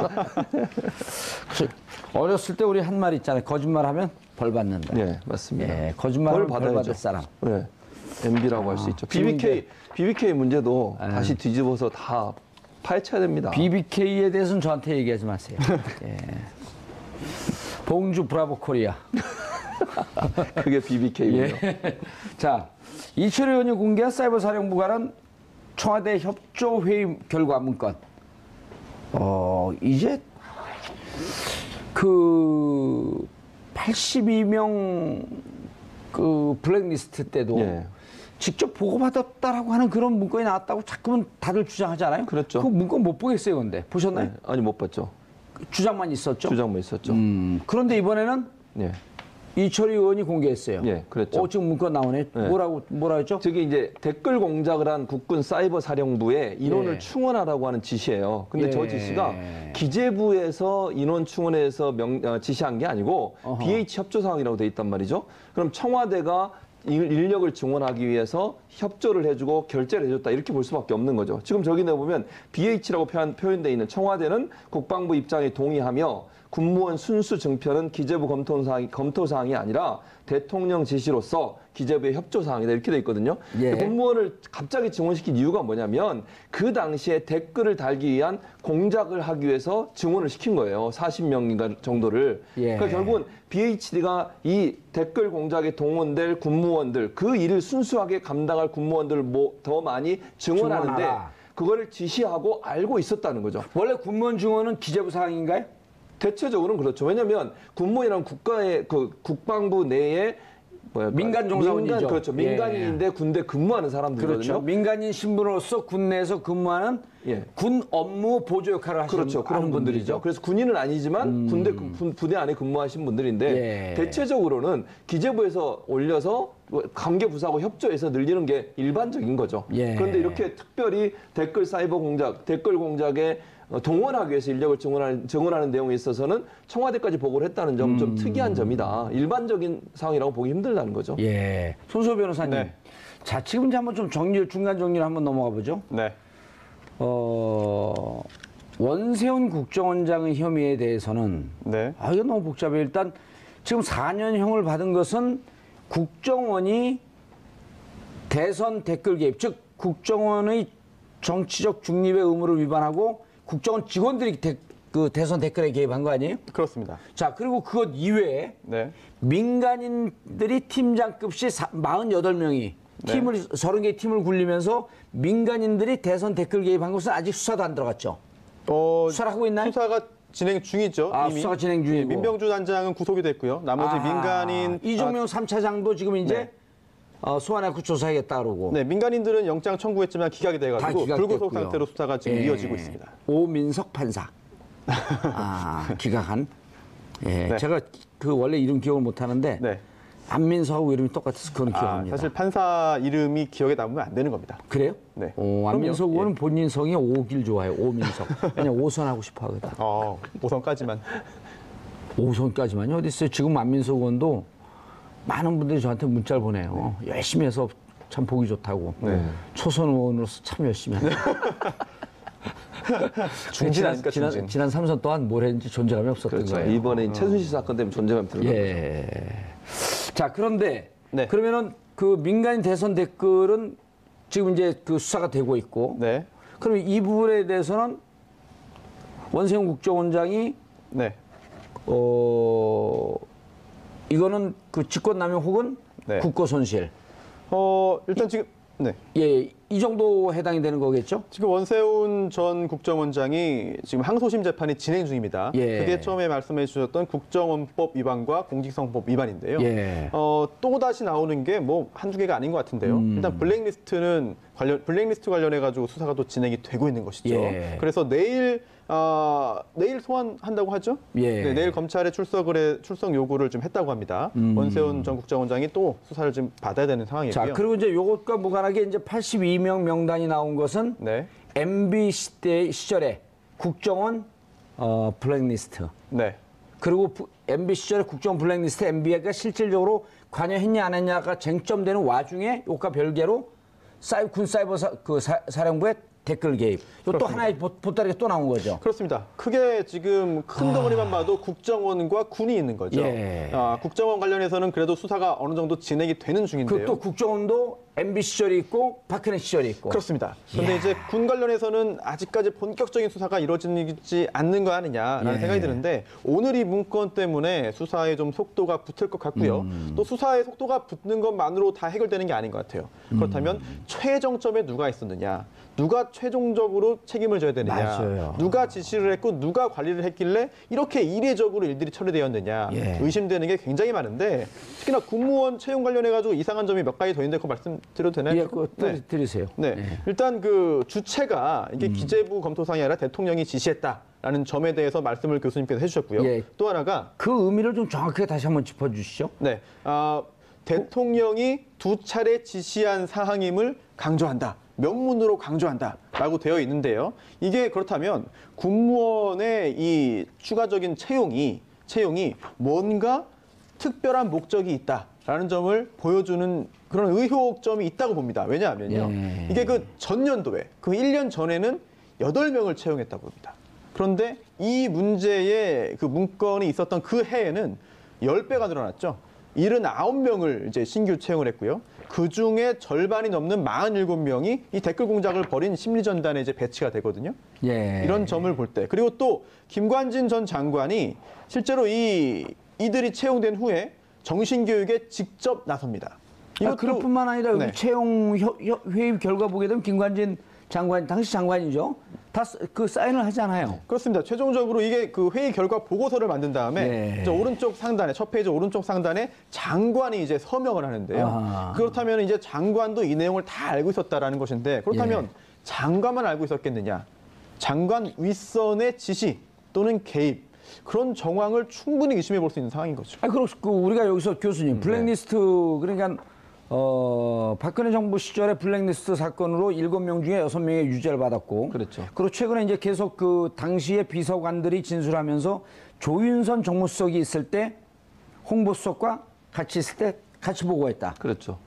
S1: 어렸을 때 우리 한 말 있잖아요. 거짓말하면 벌 받는다.
S2: 예, 맞습니다.
S1: 예, 거짓말을 벌
S2: 받아야죠.
S1: 받을 사람.
S2: 네. MB라고 할 수 있죠.
S1: 지금
S2: BBK 문제도 다시 뒤집어서 다 파헤쳐야 됩니다.
S1: BBK에 대해서는 저한테 얘기하지 마세요. 예. 봉주 브라보 코리아.
S2: 그게 BBK군요.
S1: 예. 자, 이철 의원이 공개한 사이버 사령부 관한 청와대 협조 회의 결과 문건. 이제 그 82명 그 블랙리스트 때도
S2: 예.
S1: 직접 보고받았다라고 하는 그런 문건이 나왔다고 자꾸만 다들 주장하잖아요.
S2: 그렇죠.
S1: 그 문건 못 보겠어요, 근데 보셨나요?
S2: 네. 아니 못 봤죠.
S1: 주장만 있었죠.
S2: 주장만 있었죠.
S1: 그런데 이번에는
S2: 예.
S1: 이철희 의원이 공개했어요.
S2: 예, 그랬죠.
S1: 지금 문건 나오네.
S2: 네.
S1: 뭐라 했죠?
S2: 저기 이제 댓글 공작을 한 국군 사이버 사령부에 인원을
S1: 예.
S2: 충원하라고 하는 지시예요. 근데
S1: 예.
S2: 저 지시가 기재부에서 인원 충원해서 지시한 게 아니고 BH 협조 사항이라고 돼 있단 말이죠. 그럼 청와대가 인력을 증원하기 위해서 협조를 해주고 결제를 해줬다 이렇게 볼 수밖에 없는 거죠. 지금 저기 내보면 BH라고 표현되어 있는 청와대는 국방부 입장에 동의하며 군무원 순수 증편은 기재부 검토 사항이 아니라 대통령 지시로서 기재부의 협조 사항이다 이렇게 돼 있거든요.
S1: 예.
S2: 공무원을 갑자기 증원시킨 이유가 뭐냐면 그 당시에 댓글을 달기 위한 공작을 하기 위해서 증원을 시킨 거예요. 40명인가 정도를.
S1: 예.
S2: 그러니까 결국은 BHD가 이 댓글 공작에 동원될 군무원들 그 일을 순수하게 감당할 군무원들을 더 많이 증원하는데
S1: 증원하라.
S2: 그거를 지시하고 알고 있었다는 거죠.
S1: 원래 군무원 증원은 기재부 사항인가요?
S2: 대체적으로는 그렇죠. 왜냐하면 군무원이란 국가의 그 국방부 내에
S1: 민간 종사원이죠.
S2: 그렇죠. 민간인인데 군대 근무하는 사람들이거든요.
S1: 그렇죠. 민간인 신분으로서 군 내에서 근무하는
S2: 예.
S1: 군 업무 보조 역할을 하시는
S2: 그렇죠. 그런 분들이죠. 그래서 군인은 아니지만 부대 안에 근무하신 분들인데
S1: 예.
S2: 대체적으로는 기재부에서 올려서 관계 부서하고 협조해서 늘리는 게 일반적인 거죠.
S1: 예.
S2: 그런데 이렇게 특별히 댓글 사이버 공작, 댓글 공작에 동원하기 위해서 인력을 증원하는 내용에 있어서는 청와대까지 보고를 했다는 점 좀 특이한 점이다. 일반적인 상황이라고 보기 힘들다는 거죠.
S1: 예. 손수호 변호사님.
S3: 네.
S1: 자, 지금 이제 한번 좀 중간 정리를 한번 넘어가 보죠.
S3: 네.
S1: 원세훈 국정원장의 혐의에 대해서는
S3: 네.
S1: 이거 너무 복잡해요. 일단 지금 4년형을 받은 것은 국정원이 대선 댓글 개입, 즉 국정원의 정치적 중립의 의무를 위반하고 국정원 직원들이 대선 댓글에 개입한 거 아니에요?
S3: 그렇습니다.
S1: 자, 그리고 그것 이외에
S3: 네.
S1: 민간인들이 팀장급 시 48명이 팀을 30개의 팀을 굴리면서 민간인들이 대선 댓글 개입한 것은 아직 수사도 안 들어갔죠. 수사를 하고 있나요?
S3: 수사가 진행 중이죠. 이미.
S1: 수사가 진행 중이고.
S3: 민병주 단장은 구속이 됐고요. 나머지 민간인
S1: 이종명 3차장도 지금 이제 소환해서 조사하겠다 그러고.
S3: 네, 민간인들은 영장 청구했지만 기각이
S1: 다
S3: 돼가지고
S1: 기각됐고요.
S3: 불구속 상태로 수사가 지금
S1: 예.
S3: 이어지고 있습니다.
S1: 오민석 판사. 기각한. 예,
S3: 네.
S1: 제가 그 원래 이름 기억을 못 하는데
S3: 네.
S1: 안민석하고 이름이 똑같아서 그건 기억합니다.
S3: 사실 판사 이름이 기억에 남으면 안 되는 겁니다.
S1: 그래요?
S3: 네.
S1: 안민석
S3: 그럼요.
S1: 의원은 본인 성이 오길 좋아해요. 오민석. 왜냐면 오선하고 싶어 하거든.
S3: 5선까지만.
S1: 오선까지만이 어디 있어요? 지금 안민석 의원도 많은 분들이 저한테 문자를 보내요. 열심히 해서 참 보기 좋다고. 초선 의원으로서 참 열심히 하네.
S3: 중진 아닙니까, 중진.
S1: 지난 3선 동안 뭘 했는지 존재감이 없었던
S2: 그렇죠.
S1: 거예요.
S2: 이번에 최순실 사건 때문에 존재감이 들어간 거죠.
S1: 예. 자, 그런데
S3: 네.
S1: 그러면은 그 민간인 대선 댓글은 지금 이제 그 수사가 되고 있고.
S3: 네.
S1: 그럼 이 부분에 대해서는 원세훈 국정원장이
S3: 네.
S1: 이거는 그 직권남용 혹은
S3: 네.
S1: 국고손실.
S3: 일단 지금 네.
S1: 예, 이 정도 해당이 되는 거겠죠?
S3: 지금 원세훈 전 국정원장이 지금 항소심 재판이 진행 중입니다.
S1: 예.
S3: 그게 처음에 말씀해 주셨던 국정원법 위반과 공직선거법 위반인데요.
S1: 예.
S3: 또 다시 나오는 게 뭐 한두 개가 아닌 것 같은데요. 일단 블랙리스트 관련해 가지고 수사가 또 진행이 되고 있는 것이죠.
S1: 예.
S3: 그래서 내일 소환한다고 하죠?
S1: 예.
S3: 네, 내일 검찰에 출석 요구를 좀 했다고 합니다. 원세훈 전 국정원장이 또 수사를 좀 받아야 되는 상황이고요.
S1: 자, 그리고 이제 요것과 무관하게 이제 82명 명단이 나온 것은
S3: 네.
S1: MB 시절에 국정원 블랙리스트.
S3: 네.
S1: 그리고 MB 시절에 국정원 블랙리스트 MB가 실질적으로 관여했냐 안 했냐가 쟁점되는 와중에 요과 별개로 군 사이버 사령부의 댓글 개입. 또 하나의 보따리가 또 나온 거죠.
S3: 그렇습니다. 크게 지금 큰 덩어리만 봐도 국정원과 군이 있는 거죠.
S1: 예.
S3: 국정원 관련해서는 그래도 수사가 어느 정도 진행이 되는 중인데요.
S1: 그 또 국정원도 MB 시절이 있고 박근혜 시절이 있고.
S3: 그렇습니다. 그런데 이제 군 관련해서는 아직까지 본격적인 수사가 이루어지지 않는 거 아니냐라는 생각이 드는데 오늘 이 문건 때문에 수사에 좀 속도가 붙을 것 같고요. 또 수사의 속도가 붙는 것만으로 다 해결되는 게 아닌 것 같아요. 그렇다면 최정점에 누가 있었느냐, 누가 최종적으로 책임을 져야 되느냐,
S1: 맞아요.
S3: 누가 지시를 했고 누가 관리를 했길래 이렇게 이례적으로 일들이 처리되었느냐
S1: 예.
S3: 의심되는 게 굉장히 많은데 특히나 군무원 채용 관련해가지고 이상한 점이 몇 가지 더 있는데 그 말씀 드려도 되나요?
S1: 예, 그거 드리세요.
S3: 네.
S1: 예.
S3: 일단 그 주체가 이게 기재부 검토사항이 아니라 대통령이 지시했다라는 점에 대해서 말씀을 교수님께서 해주셨고요.
S1: 예.
S3: 또 하나가
S1: 그 의미를 좀 정확하게 다시 한번 짚어주시죠.
S3: 네, 대통령이 두 차례 지시한 사항임을 강조한다. 명문으로 강조한다라고 되어 있는데요. 이게 그렇다면 군무원의 이 추가적인 채용이 뭔가 특별한 목적이 있다라는 점을 보여주는 그런 의혹점이 있다고 봅니다. 왜냐하면요.
S1: 예.
S3: 이게 그 전년도에, 그 1년 전에는 8명을 채용했다고 합니다. 그런데 이 문제의 그 문건이 있었던 그 해에는 10배가 늘어났죠. 79명을 이제 신규 채용을 했고요. 그 중에 절반이 넘는 47명이 이 댓글 공작을 벌인 심리전단에 이제 배치가 되거든요.
S1: 예.
S3: 이런 점을 볼 때. 그리고 또 김관진 전 장관이 실제로 이들이 채용된 후에 정신교육에 직접 나섭니다.
S1: 그럴 뿐만 아니라 여기
S3: 네.
S1: 채용 회의 결과 보게 되면 김관진 장관, 당시 장관이죠. 다 그 사인을 하잖아요.
S3: 그렇습니다. 최종적으로 이게 그 회의 결과 보고서를 만든 다음에
S1: 네.
S3: 이제 오른쪽 상단에 첫 페이지 오른쪽 상단에 장관이 이제 서명을 하는데요.
S1: 아하.
S3: 그렇다면 이제 장관도 이 내용을 다 알고 있었다라는 것인데 그렇다면
S1: 예.
S3: 장관만 알고 있었겠느냐? 장관 윗선의 지시 또는 개입 그런 정황을 충분히 의심해 볼 수 있는 상황인 거죠.
S1: 그리고 우리가 여기서 교수님 블랙리스트 그러니까 박근혜 정부 시절에 블랙리스트 사건으로 7명 중에 6명의 유죄를 받았고,
S2: 그렇죠.
S1: 그리고 최근에 이제 계속 그 당시에 비서관들이 진술하면서 조윤선 정무수석이 있을 때 홍보수석과 같이 있을 때 같이 보고했다.
S2: 그렇죠.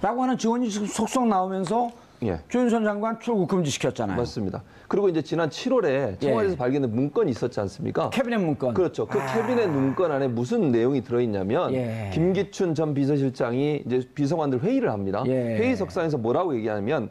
S1: 라고 하는 증언이 지금 속속 나오면서
S2: 예.
S1: 조윤선 장관 출국 금지 시켰잖아요.
S2: 맞습니다. 그리고 이제 지난 7월에 청와대에서
S1: 예.
S2: 발견된 문건이 있었지 않습니까?
S1: 캐비넷 문건.
S2: 그렇죠. 그 캐비넷 문건 안에 무슨 내용이 들어있냐면
S1: 예.
S2: 김기춘 전 비서실장이 이제 비서관들 회의를 합니다.
S1: 예.
S2: 회의석상에서 뭐라고 얘기하냐면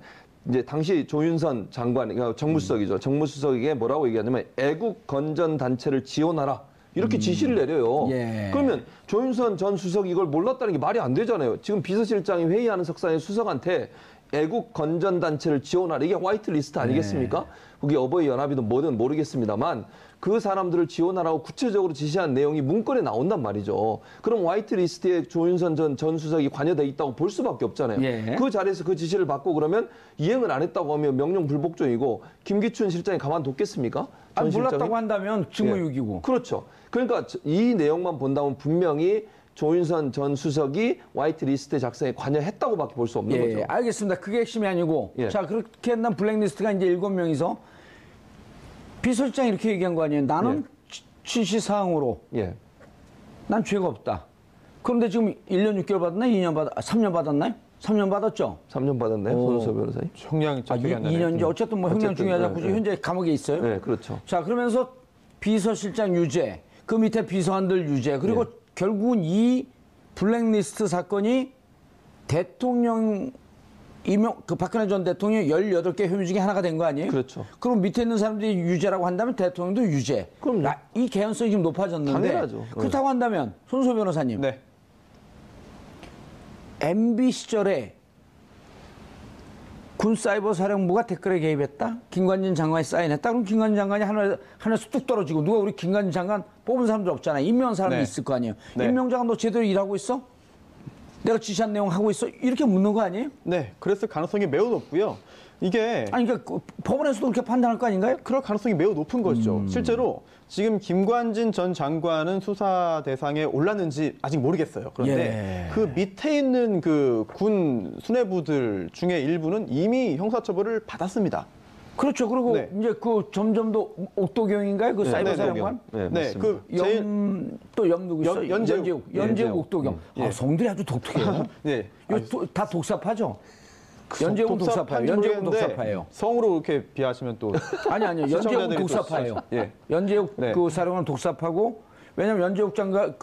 S2: 이제 당시 조윤선 장관, 그러니까 정무수석이죠. 정무수석에게 뭐라고 얘기하냐면 애국 건전 단체를 지원하라. 이렇게 지시를 내려요.
S1: 예.
S2: 그러면 조윤선 전 수석이 이걸 몰랐다는 게 말이 안 되잖아요. 지금 비서실장이 회의하는 석상에 수석한테 애국 건전 단체를 지원하라. 이게 화이트 리스트 아니겠습니까? 그게 어버이 연합이든 뭐든 모르겠습니다만 그 사람들을 지원하라고 구체적으로 지시한 내용이 문건에 나온단 말이죠. 그럼 화이트 리스트에 조윤선 전 수석이 관여돼 있다고 볼 수밖에 없잖아요.
S1: 예.
S2: 그 자리에서 그 지시를 받고 그러면 이행을 안 했다고 하면 명령 불복종이고 김기춘 실장이 가만뒀겠습니까? 전 실장이?
S1: 몰랐다고 한다면 직무유기고.
S2: 그렇죠. 그러니까 이 내용만 본다면 분명히 조윤선 전 수석이 화이트 리스트 작성에 관여했다고밖에 볼 수 없는 거죠.
S1: 알겠습니다. 그게 핵심이 아니고.
S2: 예.
S1: 자, 그렇게 한다면 블랙리스트가 이제 7명이서 비서실장이 이렇게 얘기한 거 아니에요. 나는 지시사항으로
S2: 예.
S1: 난 죄가 없다. 그런데 지금 1년 6개월 받았나요? 3년 받았나요? 3년 받았죠?
S2: 3년 받았나요, 손호섭 변호사님?
S3: 형량이
S1: 아,
S3: 기억이 안 나네요.
S1: 2년인지 어쨌든 뭐 형량
S2: 어쨌든,
S1: 중요하지 않고
S2: 네, 네.
S1: 현재 감옥에 있어요.
S2: 네, 그렇죠.
S1: 자, 그러면서 비서실장 유죄, 그 밑에 비서관들 유죄, 그리고 결국은 이 블랙리스트 사건이 대통령 그 박근혜 전 대통령이 18개 혐의 중에 하나가 된 거 아니에요?
S2: 그렇죠.
S1: 그럼 밑에 있는 사람들이 유죄라고 한다면 대통령도 유죄.
S2: 그럼요.
S1: 이 개연성이 지금 높아졌는데.
S2: 당연하죠.
S1: 그렇다고 한다면 손소 변호사님.
S3: 네.
S1: MB 시절에 군사이버사령부가 댓글에 개입했다? 김관진 장관이 사인했다? 그럼 김관진 장관이 하늘에서 뚝 떨어지고 누가 우리 김관진 장관 뽑은 사람들 없잖아요. 임명한 사람이
S3: 네.
S1: 있을 거 아니에요.
S3: 네.
S1: 임명자가 너 제대로 일하고 있어? 내가 지시한 내용 하고 있어? 이렇게 묻는 거 아니에요?
S3: 네. 그랬을 가능성이 매우 높고요. 이게
S1: 아니 그러니까 그 법원에서도 그렇게 판단할 거 아닌가요?
S3: 그럴 가능성이 매우 높은 것이죠. 실제로 지금 김관진 전 장관은 수사 대상에 올랐는지 아직 모르겠어요. 그런데
S1: 예.
S3: 그 밑에 있는 그 군 수뇌부들 중에 일부는 이미 형사처벌을 받았습니다.
S1: 그렇죠. 그리고
S3: 네.
S1: 이제 그 점점 더 옥도경인가요? 그 사이버 사령관?
S2: 네,
S3: 네,
S2: 맞습니다.
S3: 그 제일
S1: 또염 누구 있어?
S3: 연재욱.
S1: 연재욱 옥도경.
S3: 예.
S1: 성들이 아주 독특해요.
S3: 네.
S1: 이거 다 독사파죠? 연재욱은 독사파예요. 연재욱은 독사파예요.
S3: 성으로 이렇게 비하시면 또
S1: 아니요. 연재욱은
S3: 시청자들이 또
S1: 독사파예요.
S3: 예.
S1: 연재욱
S3: 네.
S1: 그 사령관은 독사파고, 왜냐면 연재욱 장관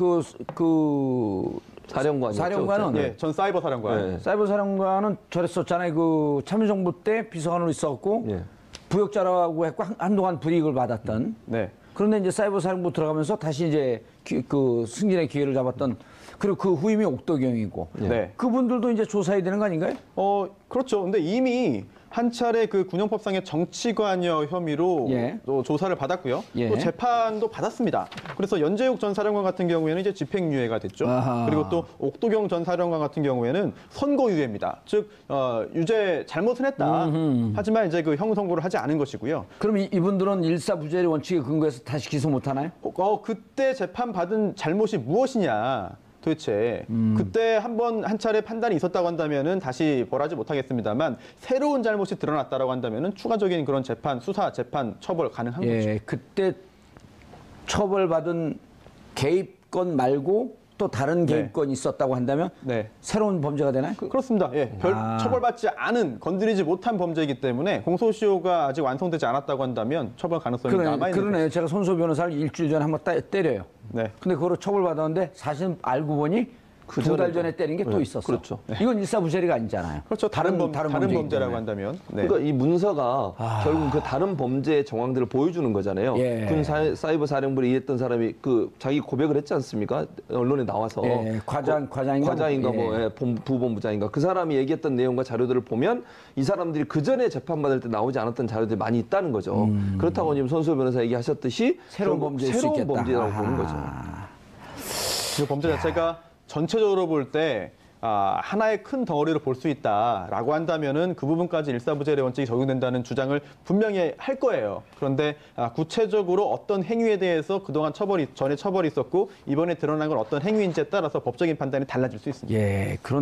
S1: 사령관은
S3: 예, 전 사이버 사령관.
S2: 네.
S1: 사이버 사령관은 저랬었잖아요. 그 참여정부 때 비서관으로 있었고
S2: 예.
S1: 부역자라고 했고 한동안 불이익을 받았던.
S3: 네.
S1: 그런데 이제 사이버 사령부 들어가면서 다시 이제 그 승진의 기회를 잡았던, 그리고 그 후임이 옥도경이고.
S3: 네.
S1: 그분들도 이제 조사해야 되는 거 아닌가요?
S3: 그렇죠. 근데 이미 한 차례 그 군형법상의 정치관여 혐의로
S1: 예.
S3: 또 조사를 받았고요.
S1: 예.
S3: 또 재판도 받았습니다. 그래서 연재욱 전 사령관 같은 경우에는 이제 집행유예가 됐죠.
S1: 아하.
S3: 그리고 또 옥도경 전 사령관 같은 경우에는 선고유예입니다. 즉 유죄 잘못은 했다. 하지만 이제 그 형 선고를 하지 않은 것이고요.
S1: 그럼 이분들은 일사부재의 원칙에 근거해서 다시 기소 못 하나요?
S3: 그때 재판 받은 잘못이 무엇이냐? 도대체 그때 한 차례 판단이 있었다고 한다면은 다시 벌하지 못하겠습니다만 새로운 잘못이 드러났다라고 한다면은 추가적인 그런 재판, 수사, 재판, 처벌 가능한 거죠.
S1: 예, 그때 처벌받은 개입건 말고 또 다른
S3: 네.
S1: 개입건이 있었다고 한다면
S3: 네.
S1: 새로운 범죄가 되나요?
S3: 그렇습니다. 예, 별 처벌받지 않은 건드리지 못한 범죄이기 때문에 공소시효가 아직 완성되지 않았다고 한다면 처벌 가능성이 남아있는
S1: 그러네요. 제가 손소 변호사를 일주일 전에 한번 때려요.
S3: 네.
S1: 근데 그거로 처벌받았는데 사실 알고 보니 두 달 전에 때린 게 또 있었어.
S2: 그렇죠.
S1: 이건 일사부재리가 아니잖아요.
S3: 그렇죠. 다른
S1: 범죄이기
S3: 범죄라고
S1: 때문에.
S3: 한다면. 네.
S2: 그러니까 이 문서가 결국 그 다른 범죄의 정황들을 보여주는 거잖아요.
S1: 예.
S2: 군 사이버 사령부를 일했던 사람이 그 자기 고백을 했지 않습니까? 언론에 나와서
S1: 예, 과장인가
S2: 예.
S1: 뭐, 예.
S2: 부본부장인가 그 사람이 얘기했던 내용과 자료들을 보면 이 사람들이 그 전에 재판받을 때 나오지 않았던 자료들이 많이 있다는 거죠. 그렇다고 지금 손수호 변호사 얘기하셨듯이
S1: 새로운
S2: 결국
S1: 범죄일 수
S2: 새로운
S1: 있겠다.
S2: 범죄라고 보는 거죠.
S3: 그 범죄 자체가 전체적으로 볼 때 하나의 큰 덩어리로 볼 수 있다라고 한다면은 그 부분까지 일사부재의 원칙이 적용된다는 주장을 분명히 할 거예요. 그런데 구체적으로 어떤 행위에 대해서 그동안 전에 처벌이 있었고 이번에 드러난 건 어떤 행위인지에 따라서 법적인 판단이 달라질 수 있습니다.
S1: 예, 그런